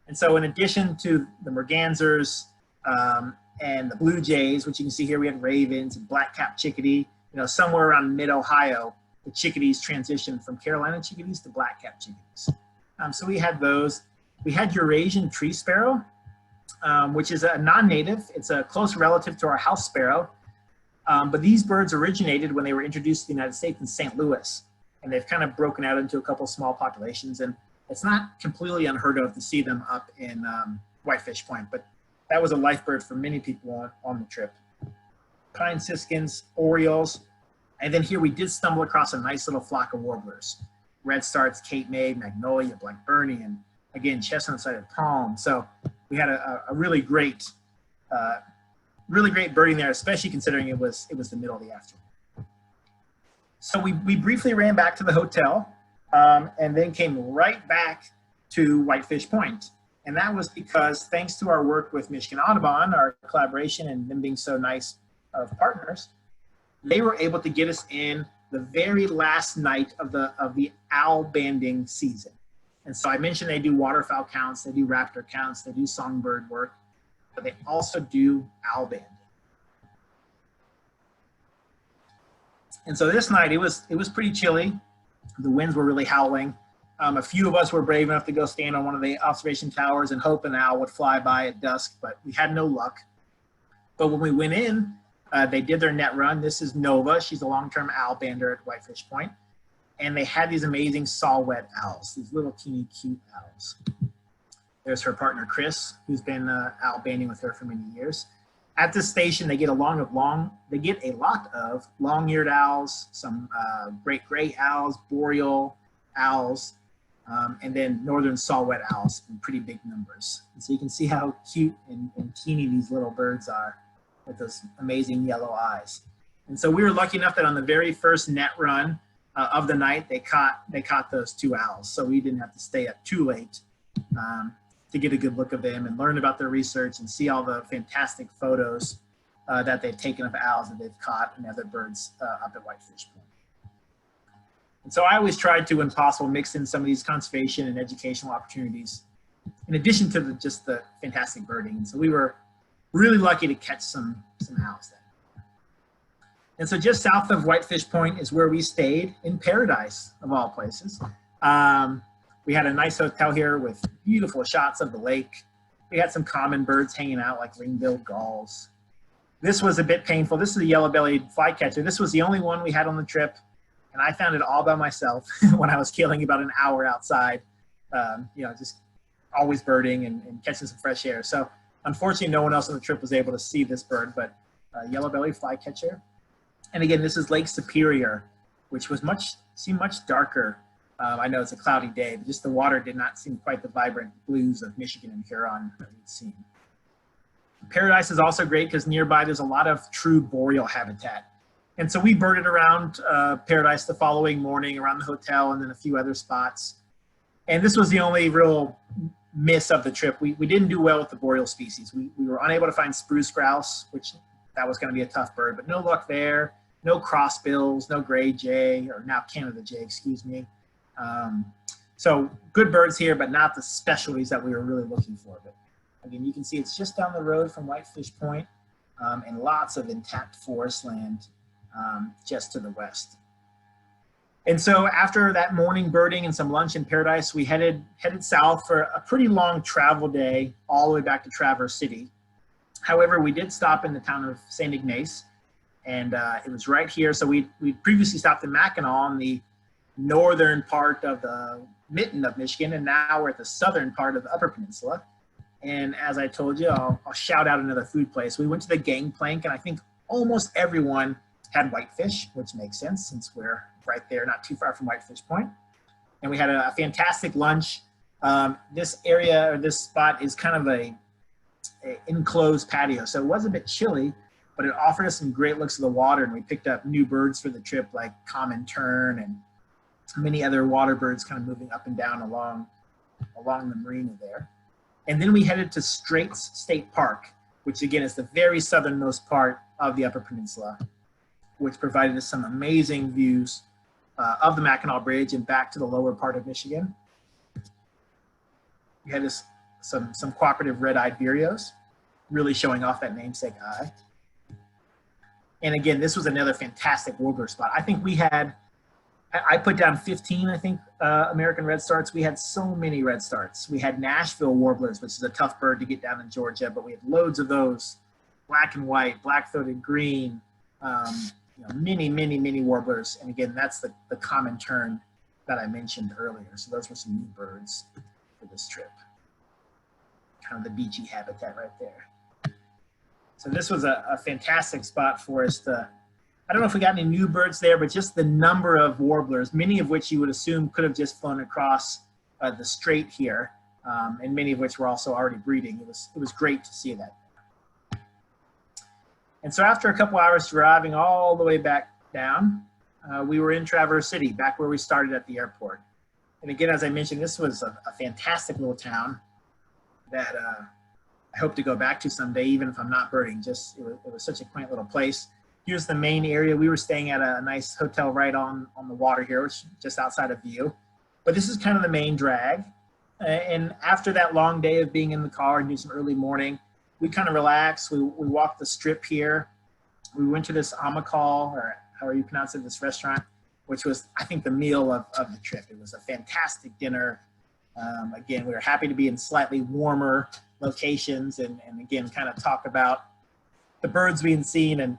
And so in addition to the mergansers and the blue jays, which you can see here, we had ravens and black-capped chickadee. You know, somewhere around mid-Ohio, the chickadees transitioned from Carolina chickadees to black-capped chickadees. So we had those. We had Eurasian tree sparrow, which is a non-native. It's a close relative to our house sparrow. But these birds originated when they were introduced to the United States in St. Louis. And they've kind of broken out into a couple small populations. And it's not completely unheard of to see them up in Whitefish Point. But that was a life bird for many people on the trip. Pine siskins, orioles. And then here we did stumble across a nice little flock of warblers. Redstarts, Cape May, magnolia, black Bernie, and again, chestnut-sided palm. So we had a really great birding there, especially considering it was the middle of the afternoon. So we briefly ran back to the hotel and then came right back to Whitefish Point. And that was because thanks to our work with Michigan Audubon, our collaboration and them being so nice of partners, they were able to get us in the very last night of the owl banding season. And so I mentioned they do waterfowl counts, they do raptor counts, they do songbird work, but they also do owl banding. And so this night it was pretty chilly. The winds were really howling. A few of us were brave enough to go stand on one of the observation towers and hope an owl would fly by at dusk, but we had no luck. But when we went in, they did their net run. This is Nova. She's a long-term owl bander at Whitefish Point. And they had these amazing saw-whet owls, these little teeny cute owls. There's her partner, Chris, who's been owl banding with her for many years. At this station, they get a lot of long-eared owls, some great gray owls, boreal owls, and then northern saw-whet owls in pretty big numbers. And so you can see how cute and teeny these little birds are with those amazing yellow eyes. And so we were lucky enough that on the very first net run of the night, they caught those two owls. So we didn't have to stay up too late to get a good look of them and learn about their research and see all the fantastic photos that they've taken of owls that they've caught and other birds up at Whitefish Point. And so I always tried to, when possible, mix in some of these conservation and educational opportunities in addition to just the fantastic birding. And so we were really lucky to catch some owls then. And so just south of Whitefish Point is where we stayed in Paradise, of all places. We had a nice hotel here with beautiful shots of the lake. We had some common birds hanging out like ring-billed gulls. This was a bit painful. This is a yellow-bellied flycatcher. This was the only one we had on the trip, and I found it all by myself when I was killing about an hour outside, just always birding and catching some fresh air. So unfortunately, no one else on the trip was able to see this bird, but yellow-bellied flycatcher. And again, this is Lake Superior, which seemed much darker. I know it's a cloudy day, but just the water did not seem quite the vibrant blues of Michigan and Huron that we'd seen. Paradise is also great because nearby there's a lot of true boreal habitat. And so we birded around Paradise the following morning around the hotel and then a few other spots. And this was the only real miss of the trip. We didn't do well with the boreal species. We were unable to find spruce grouse, which that was going to be a tough bird, but no luck there. No crossbills, no gray jay, or now Canada jay, excuse me. So good birds here, but not the specialties that we were really looking for. But again, you can see it's just down the road from Whitefish Point, and lots of intact forest land just to the west. And so after that morning birding and some lunch in Paradise, we headed south for a pretty long travel day all the way back to Traverse City. However, we did stop in the town of St. Ignace, and it was right here. So we previously stopped in Mackinac on the northern part of the mitten of Michigan, and now we're at the southern part of the Upper Peninsula. And as I told you, I'll shout out another food place. We went to the Gangplank, and I think almost everyone had whitefish, which makes sense since we're right there, not too far from Whitefish Point. And we had a fantastic lunch. This area, or this spot, is kind of a enclosed patio, so it was a bit chilly, but it offered us some great looks of the water, and we picked up new birds for the trip like common tern and many other water birds kind of moving up and down along the marina there. And then we headed to Straits State Park, which again is the very southernmost part of the Upper Peninsula, which provided us some amazing views of the Mackinac Bridge and back to the lower part of Michigan. We had some cooperative red-eyed vireos, really showing off that namesake eye. And again, this was another fantastic warbler spot. I think we had I put down 15, I think, American redstarts. We had so many redstarts. We had Nashville warblers, which is a tough bird to get down in Georgia, but we had loads of those, black and white, black-throated green, you know, many warblers. And again, that's the common tern that I mentioned earlier. So those were some new birds for this trip. Kind of the beachy habitat right there. So this was a fantastic spot for us to, I don't know if we got any new birds there, but just the number of warblers, many of which you would assume could have just flown across the strait here, and many of which were also already breeding. It was great to see that. And so after a couple hours driving all the way back down, we were in Traverse City, back where we started at the airport. And again, as I mentioned, this was a fantastic little town that I hope to go back to someday, even if I'm not birding. Just it was such a quaint little place. Here's the main area. We were staying at a nice hotel right on the water here, which is just outside of view. But this is kind of the main drag. And after that long day of being in the car and doing some early morning, we kind of relaxed. We walked the strip here. We went to this Amakal, or however you pronounce it, this restaurant, which was, I think, the meal of the trip. It was a fantastic dinner. Again, we were happy to be in slightly warmer locations and again, kind of talk about the birds being seen, and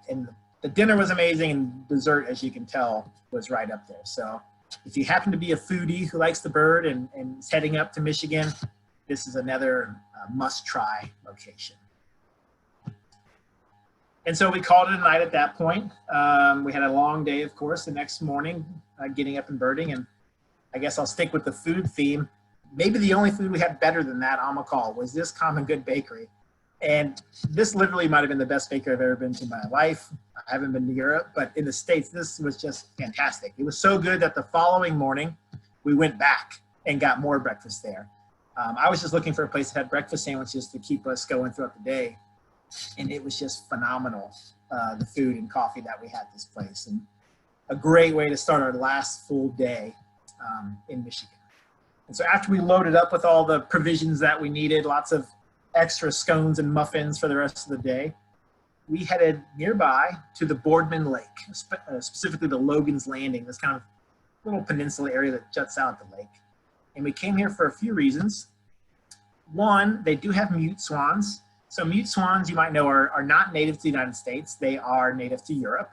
the dinner was amazing, and dessert, as you can tell, was right up there. So if you happen to be a foodie who likes the bird and is heading up to Michigan, this is another must-try location. And so we called it a night at that point. We had a long day, of course, the next morning, getting up and birding, and I guess I'll stick with the food theme. Maybe the only food we had better than that Amakal was this Common Good Bakery. And this literally might have been the best bakery I've ever been to in my life. I haven't been to Europe, but in the States, this was just fantastic. It was so good that the following morning, we went back and got more breakfast there. I was just looking for a place that had breakfast sandwiches to keep us going throughout the day. And it was just phenomenal, the food and coffee that we had at this place. And a great way to start our last full day in Michigan. And so after we loaded up with all the provisions that we needed, lots of extra scones and muffins for the rest of the day, we headed nearby to the Boardman Lake, specifically the Logan's Landing, this kind of little peninsula area that juts out at the lake. And we came here for a few reasons. One, they do have mute swans. So mute swans, you might know, are not native to the United States. They are native to Europe.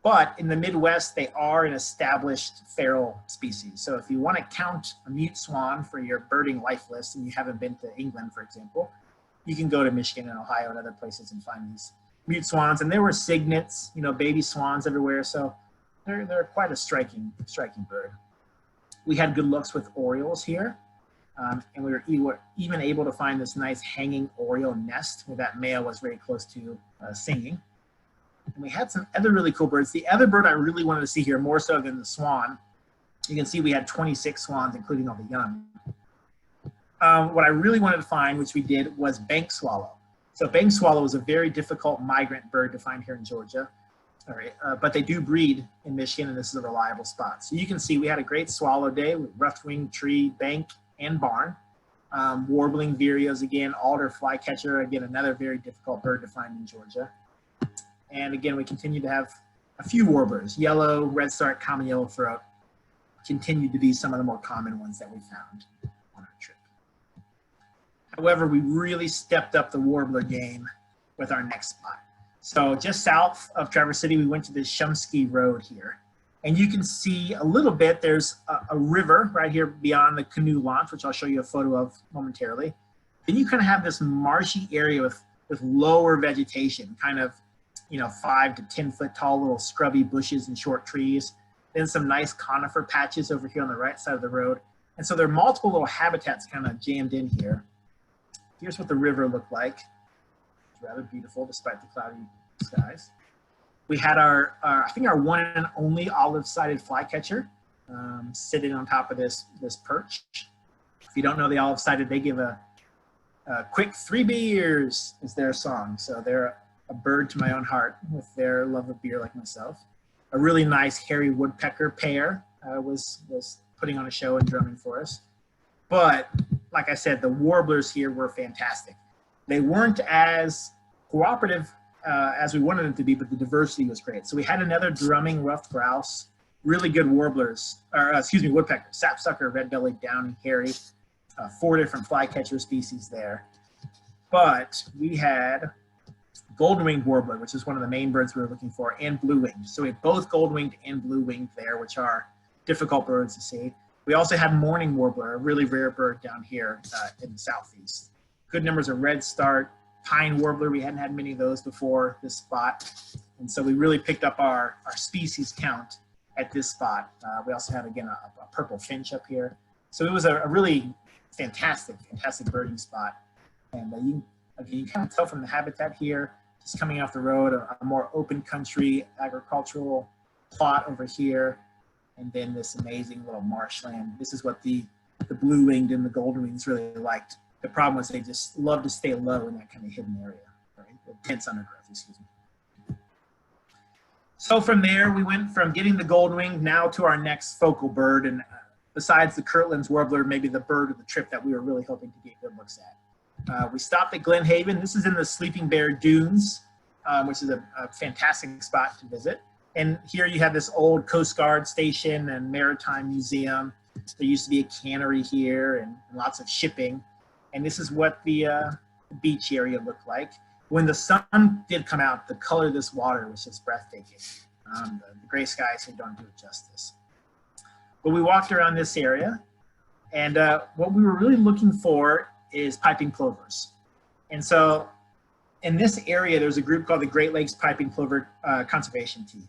But in the Midwest, they are an established feral species. So if you want to count a mute swan for your birding life list and you haven't been to England, for example, you can go to Michigan and Ohio and other places and find these mute swans. And there were cygnets, you know, baby swans everywhere. So they're quite a striking bird. We had good looks with orioles here. And we were even able to find this nice hanging oriole nest where that male was very close to singing. And we had some other really cool birds. The other bird I really wanted to see here, more so than the swan, you can see we had 26 swans, including all the young. What I really wanted to find, which we did, was bank swallow. So bank swallow is a very difficult migrant bird to find here in Georgia. All right, but they do breed in Michigan, and this is a reliable spot. So you can see we had a great swallow day with rough-winged tree, bank, and barn. Warbling vireos again, alder flycatcher, again, another very difficult bird to find in Georgia. And again, we continue to have a few warblers. Yellow, redstart, common yellowthroat continue to be some of the more common ones that we found on our trip. However, we really stepped up the warbler game with our next spot. So just south of Traverse City, we went to this Shumsky Road here. And you can see a little bit, there's a river right here beyond the canoe launch, which I'll show you a photo of momentarily. Then you kind of have this marshy area with lower vegetation, kind of, you know, 5 to 10 foot tall little scrubby bushes and short trees. Then some nice conifer patches over here on the right side of the road. And so there are multiple little habitats kind of jammed in here. Here's what the river looked like. It's rather beautiful despite the cloudy skies. We had our I think our one and only olive-sided flycatcher sitting on top of this perch. If you don't know the olive-sided, they give a quick 3 beers is their song. So they're a bird to my own heart with their love of beer like myself. A really nice hairy woodpecker pair was putting on a show and drumming for us. But like I said, the warblers here were fantastic. They weren't as cooperative as we wanted them to be, but the diversity was great. So we had another drumming ruffed grouse really good warblers, or excuse me, woodpeckers, sapsucker, red-bellied, downy, hairy, 4 different flycatcher species there. But we had golden-winged warbler, which is one of the main birds we were looking for, and blue-winged. So we had both gold-winged and blue-winged there, which are difficult birds to see. We also had mourning warbler, a really rare bird down here in the southeast. Good numbers of red start, pine warbler. We hadn't had many of those before this spot. And so we really picked up our species count at this spot. We also had, again, a purple finch up here. So it was a really fantastic birding spot. And you can kind of tell from the habitat here, just coming off the road, a more open country agricultural plot over here. And then this amazing little marshland. This is what the blue-winged and the golden-wings really liked. The problem was they just love to stay low in that kind of hidden area, right? The dense undergrowth, excuse me. So from there, we went from getting the golden-winged now to our next focal bird. And besides the Kirtland's warbler, maybe the bird of the trip that we were really hoping to get good looks at. We stopped at Glen Haven. This is in the Sleeping Bear Dunes, which is a fantastic spot to visit. And here you have this old Coast Guard station and maritime museum. There used to be a cannery here and lots of shipping. And this is what the beach area looked like. When the sun did come out, the color of this water was just breathtaking. The gray skies here don't do it justice. But we walked around this area, and what we were really looking for is piping plovers. And so in this area, there's a group called the Great Lakes Piping Plover Conservation Team.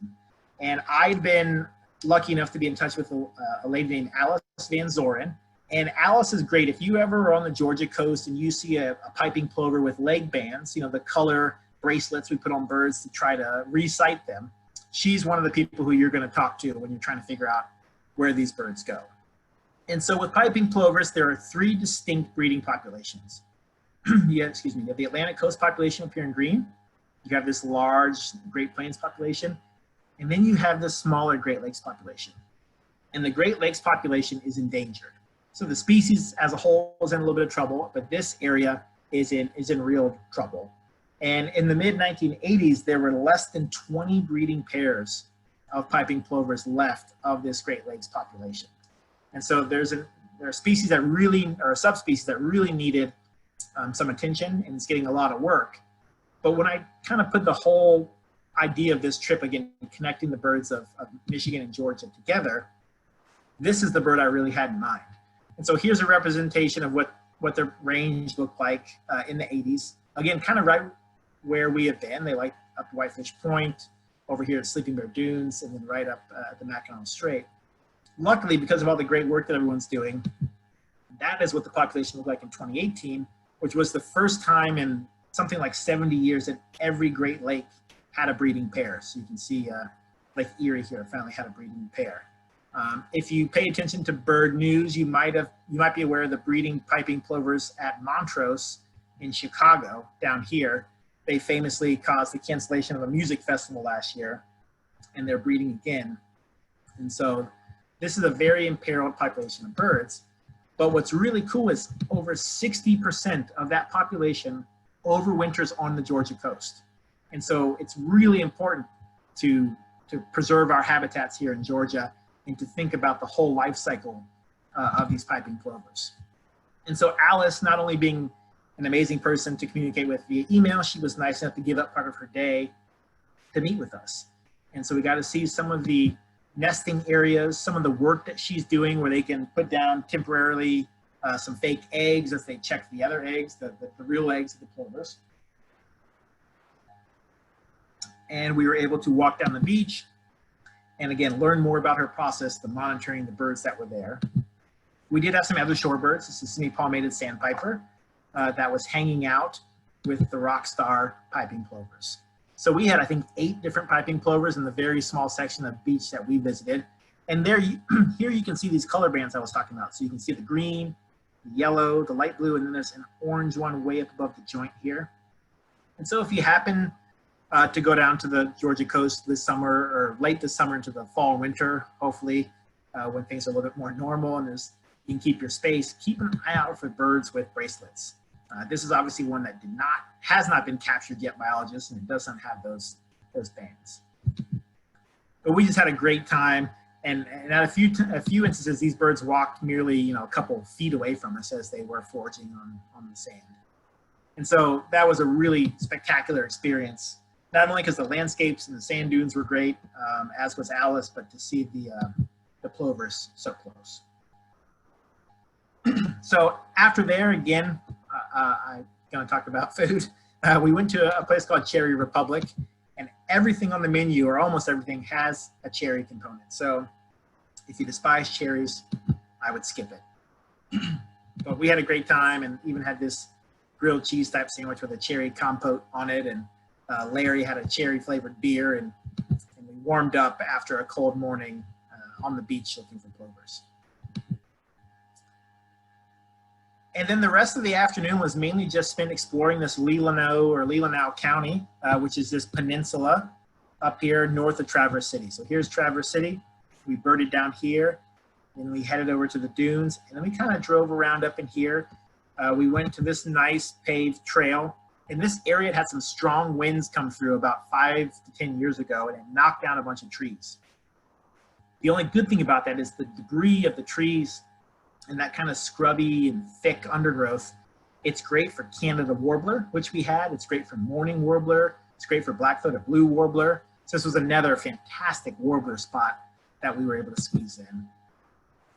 And I'd been lucky enough to be in touch with a lady named Alice Van Zoren. And Alice is great. If you ever are on the Georgia coast and you see a piping plover with leg bands, you know, the color bracelets we put on birds to try to recite them, she's one of the people who you're going to talk to when you're trying to figure out where these birds go. And so with piping plovers, there are 3 distinct breeding populations. You have the Atlantic coast population up here in green. You have this large Great Plains population. And then you have this smaller Great Lakes population. And the Great Lakes population is endangered. So the species as a whole is in a little bit of trouble, but this area is in real trouble. And in the mid-1980s, there were less than 20 breeding pairs of piping plovers left of this Great Lakes population. And so there are species that really, or subspecies that really needed some attention, and it's getting a lot of work. But when I kind of put the whole idea of this trip, again, connecting the birds of Michigan and Georgia together, this is the bird I really had in mind. And so here's a representation of what their range looked like in the 80s. Again, kind of right where we have been. They like up to Whitefish Point, over here at Sleeping Bear Dunes, and then right up at the Mackinac Strait. Luckily, because of all the great work that everyone's doing, that is what the population looked like in 2018, which was the first time in something like 70 years that every Great Lake had a breeding pair. So you can see Lake Erie here finally had a breeding pair. If you pay attention to bird news, you might be aware of the breeding piping plovers at Montrose in Chicago down here. They famously caused the cancellation of a music festival last year, and they're breeding again. And so this is a very imperiled population of birds. But what's really cool is over 60% of that population overwinters on the Georgia coast. And so it's really important to preserve our habitats here in Georgia and to think about the whole life cycle of these piping plovers. And so Alice, not only being an amazing person to communicate with via email, she was nice enough to give up part of her day to meet with us. And so we got to see some of the nesting areas, some of the work that she's doing where they can put down temporarily some fake eggs as they check the other eggs, the real eggs of the plovers. And we were able to walk down the beach and again, learn more about her process, the monitoring the birds that were there. We did have some other shorebirds. This is semi-palmated sandpiper that was hanging out with the rock star piping plovers. So we had, I think, 8 different piping plovers in the very small section of beach that we visited. And there, here you can see these color bands I was talking about. So you can see the green, the yellow, the light blue, and then there's an orange one way up above the joint here. And so if you happen to go down to the Georgia coast this summer or late this summer into the fall and winter, hopefully when things are a little bit more normal and you can keep your space, keep an eye out for birds with bracelets. This is obviously one that has not been captured yet by biologists, and it doesn't have those bands. But we just had a great time. And at a few instances, these birds walked merely, a couple of feet away from us as they were foraging on the sand. And so that was a really spectacular experience, not only because the landscapes and the sand dunes were great, as was Alice, but to see the plovers so close. So after there, again, I'm going to talk about food. We went to a place called Cherry Republic, and everything on the menu, or almost everything, has a cherry component. So if you despise cherries, I would skip it. But we had a great time, and even had this grilled cheese type sandwich with a cherry compote on it, and Larry had a cherry flavored beer, and we warmed up after a cold morning on the beach looking for plovers. And then the rest of the afternoon was mainly just spent exploring this Leelanau County, which is this peninsula up here north of Traverse City. So here's Traverse City. We birded down here, and we headed over to the dunes, and then we kind of drove around up in here. We went to this nice paved trail. In this area, it had some strong winds come through about 5 to 10 years ago, and it knocked down a bunch of trees. The only good thing about that is the debris of the trees and that kind of scrubby and thick undergrowth. It's great for Canada Warbler, which we had. It's great for Mourning Warbler. It's great for black-throated blue warbler. So this was another fantastic warbler spot that we were able to squeeze in.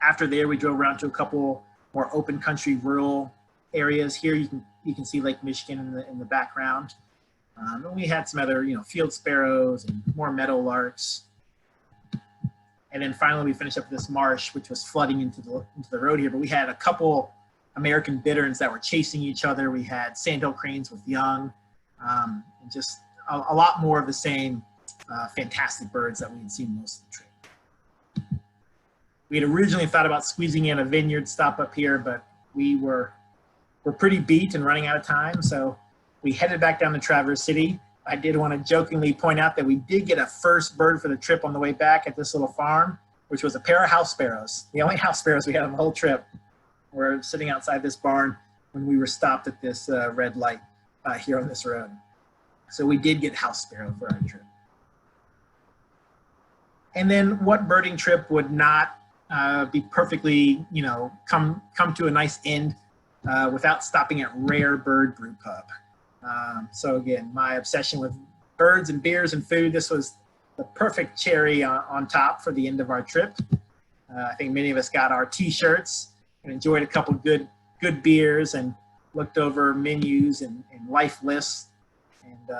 After there, we drove around to a couple more open country rural areas. Here you can see Lake Michigan in the background. And we had some other field sparrows and more meadowlarks. And then finally we finished up this marsh, which was flooding into the road here. But we had a couple American bitterns that were chasing each other. We had sandhill cranes with young, and just a lot more of the same fantastic birds that we had seen most of the trip. We had originally thought about squeezing in a vineyard stop up here, but we're pretty beat and running out of time. So we headed back down to Traverse City. I did want to jokingly point out that we did get a first bird for the trip on the way back at this little farm, which was a pair of house sparrows. The only house sparrows we had on the whole trip were sitting outside this barn when we were stopped at this red light here on this road. So we did get house sparrow for our trip. And then what birding trip would not be perfectly, come to a nice end without stopping at Rare Bird Brew Pub. So again, my obsession with birds and beers and food, this was the perfect cherry on top for the end of our trip. I think many of us got our t-shirts and enjoyed a couple good beers and looked over menus and life lists. And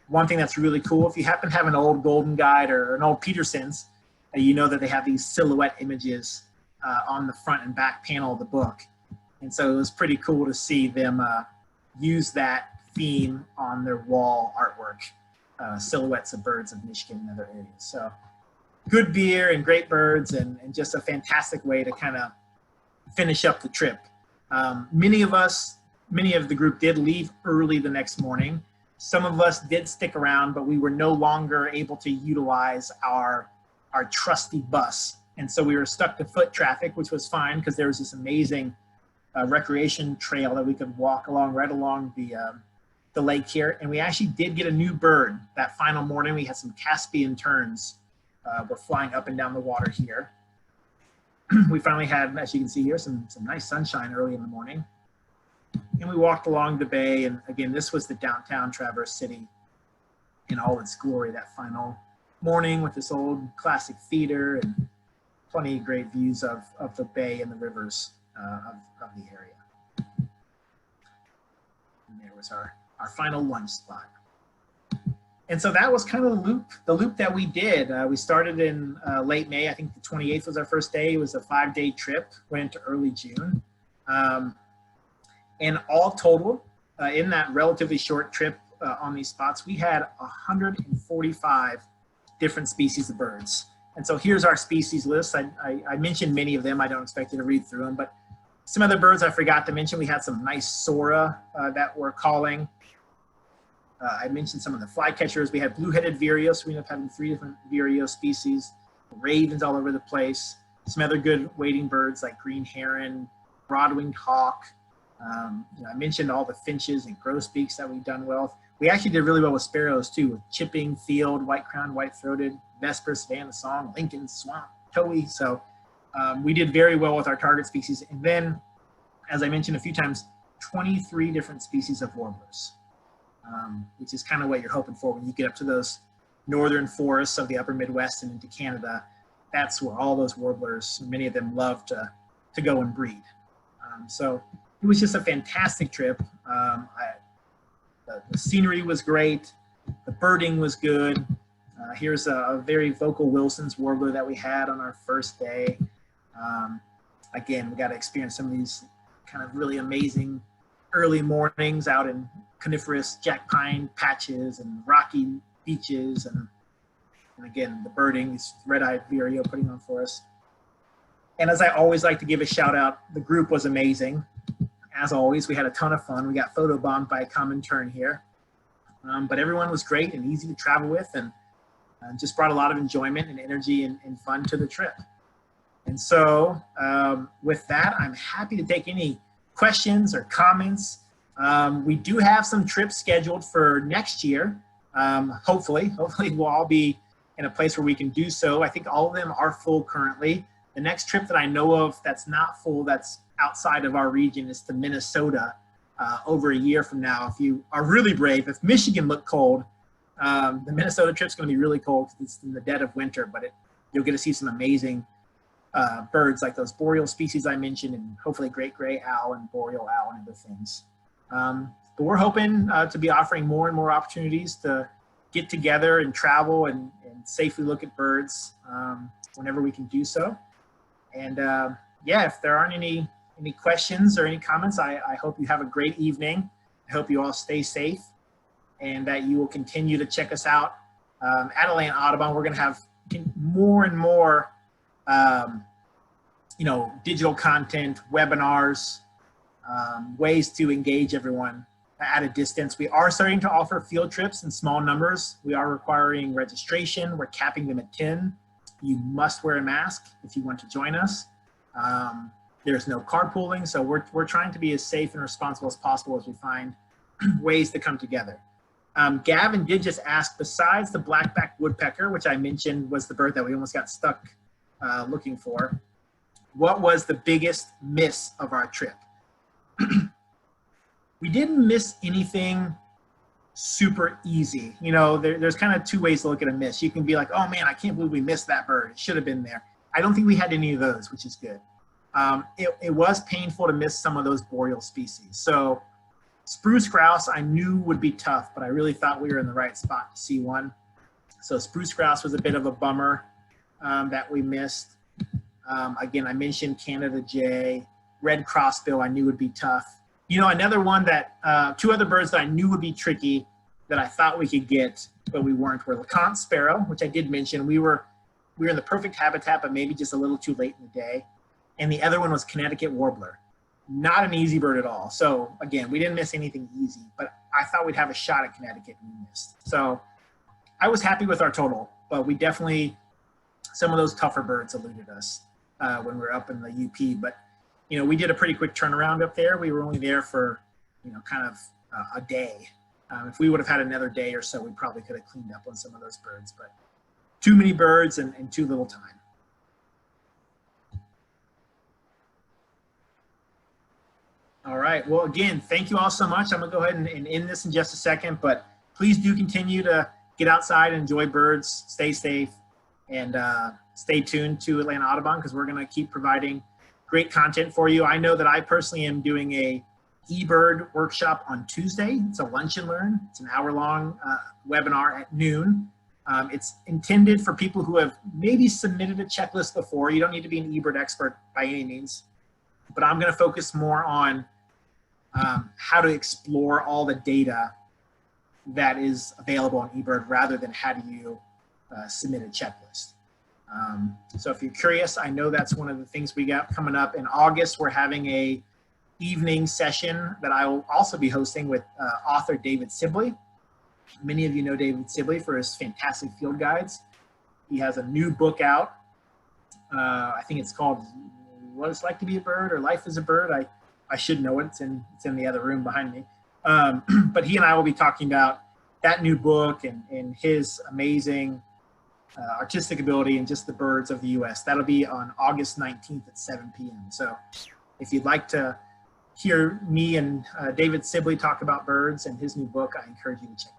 one thing that's really cool, if you happen to have an old Golden Guide or an old Peterson's, you know that they have these silhouette images on the front and back panel of the book. And so it was pretty cool to see them use that theme on their wall artwork, silhouettes of birds of Michigan and other areas. So good beer and great birds, and just a fantastic way to kind of finish up the trip. Many of the group did leave early the next morning. Some of us did stick around, but we were no longer able to utilize our trusty bus. And so we were stuck to foot traffic, which was fine because there was this amazing recreation trail that we could walk along right along the lake here. And we actually did get a new bird that final morning. We had some Caspian terns were flying up and down the water here. We finally had, as you can see here, some nice sunshine early in the morning. And we walked along the bay, and again, this was the downtown Traverse City in all its glory that final morning with this old classic theater and plenty of great views of the bay and the rivers of the area. And there was our final lunch spot. And so that was kind of the loop that we did. We started in late May. I think the 28th was our first day. It was a 5-day trip, went into early June. And all total, in that relatively short trip on these spots, we had 145 different species of birds. And so here's our species list. I mentioned many of them. I don't expect you to read through them, but some other birds I forgot to mention. We had some nice Sora that were calling. I mentioned some of the flycatchers. We had blue-headed vireo, so we ended up having 3 different vireo species. Ravens all over the place. Some other good wading birds like green heron, broad-winged hawk. I mentioned all the finches and grosbeaks that we've done well. We actually did really well with sparrows too, with chipping, field, white-crowned, white-throated, vesper, savannah song, Lincoln, swamp, towhee. So we did very well with our target species. And then, as I mentioned a few times, 23 different species of warblers, which is kind of what you're hoping for when you get up to those northern forests of the upper Midwest and into Canada. That's where all those warblers, many of them, love to go and breed. So it was just a fantastic trip. The scenery was great. The birding was good. Here's a very vocal Wilson's warbler that we had on our first day. Again, we got to experience some of these kind of really amazing early mornings out in coniferous jack pine patches and rocky beaches. And again, the birding, this red-eyed vireo putting on for us. And as I always like to give a shout out, the group was amazing. As always, we had a ton of fun. We got photobombed by a common tern here. But everyone was great and easy to travel with, and just brought a lot of enjoyment and energy and fun to the trip. And so with that, I'm happy to take any questions or comments. We do have some trips scheduled for next year. Hopefully we'll all be in a place where we can do so. I think all of them are full currently. The next trip that I know of that's not full, that's outside of our region, is to Minnesota over a year from now. If you are really brave, if Michigan looked cold, the Minnesota trip's going to be really cold because it's in the dead of winter, but you'll get to see some amazing birds like those boreal species I mentioned, and hopefully great gray owl and boreal owl and other things. But we're hoping to be offering more and more opportunities to get together and travel and safely look at birds whenever we can do so. And yeah, if there aren't any questions or any comments, I hope you have a great evening. I hope you all stay safe and that you will continue to check us out. At Audubon, we're going to have more and more digital content, webinars, ways to engage everyone at a distance. We are starting to offer field trips in small numbers. We are requiring registration. We're capping them at 10. You must wear a mask if you want to join us. There's no carpooling, so we're trying to be as safe and responsible as possible as we find ways to come together. Gavin did just ask, besides the blackback woodpecker, which I mentioned was the bird that we almost got stuck looking for, what was the biggest miss of our trip? We didn't miss anything super easy. You know, there's kind of two ways to look at a miss. You can be like, oh man, I can't believe we missed that bird. It should have been there. I don't think we had any of those, which is good. It was painful to miss some of those boreal species. So spruce grouse I knew would be tough, but I really thought we were in the right spot to see one. So spruce grouse was a bit of a bummer that we missed. Again, I mentioned Canada jay, red crossbill I knew would be tough. You know, another one that, two other birds that I knew would be tricky that I thought we could get, but we weren't, were LeConte sparrow, which I did mention. We were in the perfect habitat, but maybe just a little too late in the day. And the other one was Connecticut warbler. Not an easy bird at all. So again, we didn't miss anything easy, but I thought we'd have a shot at Connecticut and we missed. So I was happy with our total, but we definitely, some of those tougher birds eluded us when we were up in the UP. But you know, we did a pretty quick turnaround up there. We were only there for, you know, kind of a day. If we would have had another day or so, we probably could have cleaned up on some of those birds, but too many birds and too little time. All right, well, again, thank you all so much. I'm gonna go ahead and end this in just a second, but please do continue to get outside and enjoy birds, stay safe, and stay tuned to Atlanta Audubon because we're gonna keep providing great content for you. I know that I personally am doing a Ebird workshop on Tuesday. It's a lunch and learn. It's an hour-long webinar at noon. It's intended for people who have maybe submitted a checklist before. You don't need to be an Ebird expert by any means, but I'm going to focus more on how to explore all the data that is available on Ebird rather than how do you submit a checklist. So if you're curious, I know that's one of the things we got coming up in August. We're having a evening session that I will also be hosting with author David Sibley. Many of you know David Sibley for his fantastic field guides. He has a new book out. I think it's called What It's Like to Be a Bird or Life as a Bird. I should know it. It's in the other room behind me. But he and I will be talking about that new book and his amazing artistic ability and just the birds of the U.S. That'll be on August 19th at 7 p.m. So if you'd like to hear me and David Sibley talk about birds and his new book, I encourage you to check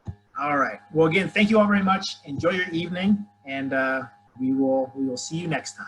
it out. All right. Well, again, thank you all very much. Enjoy your evening, and we will see you next time.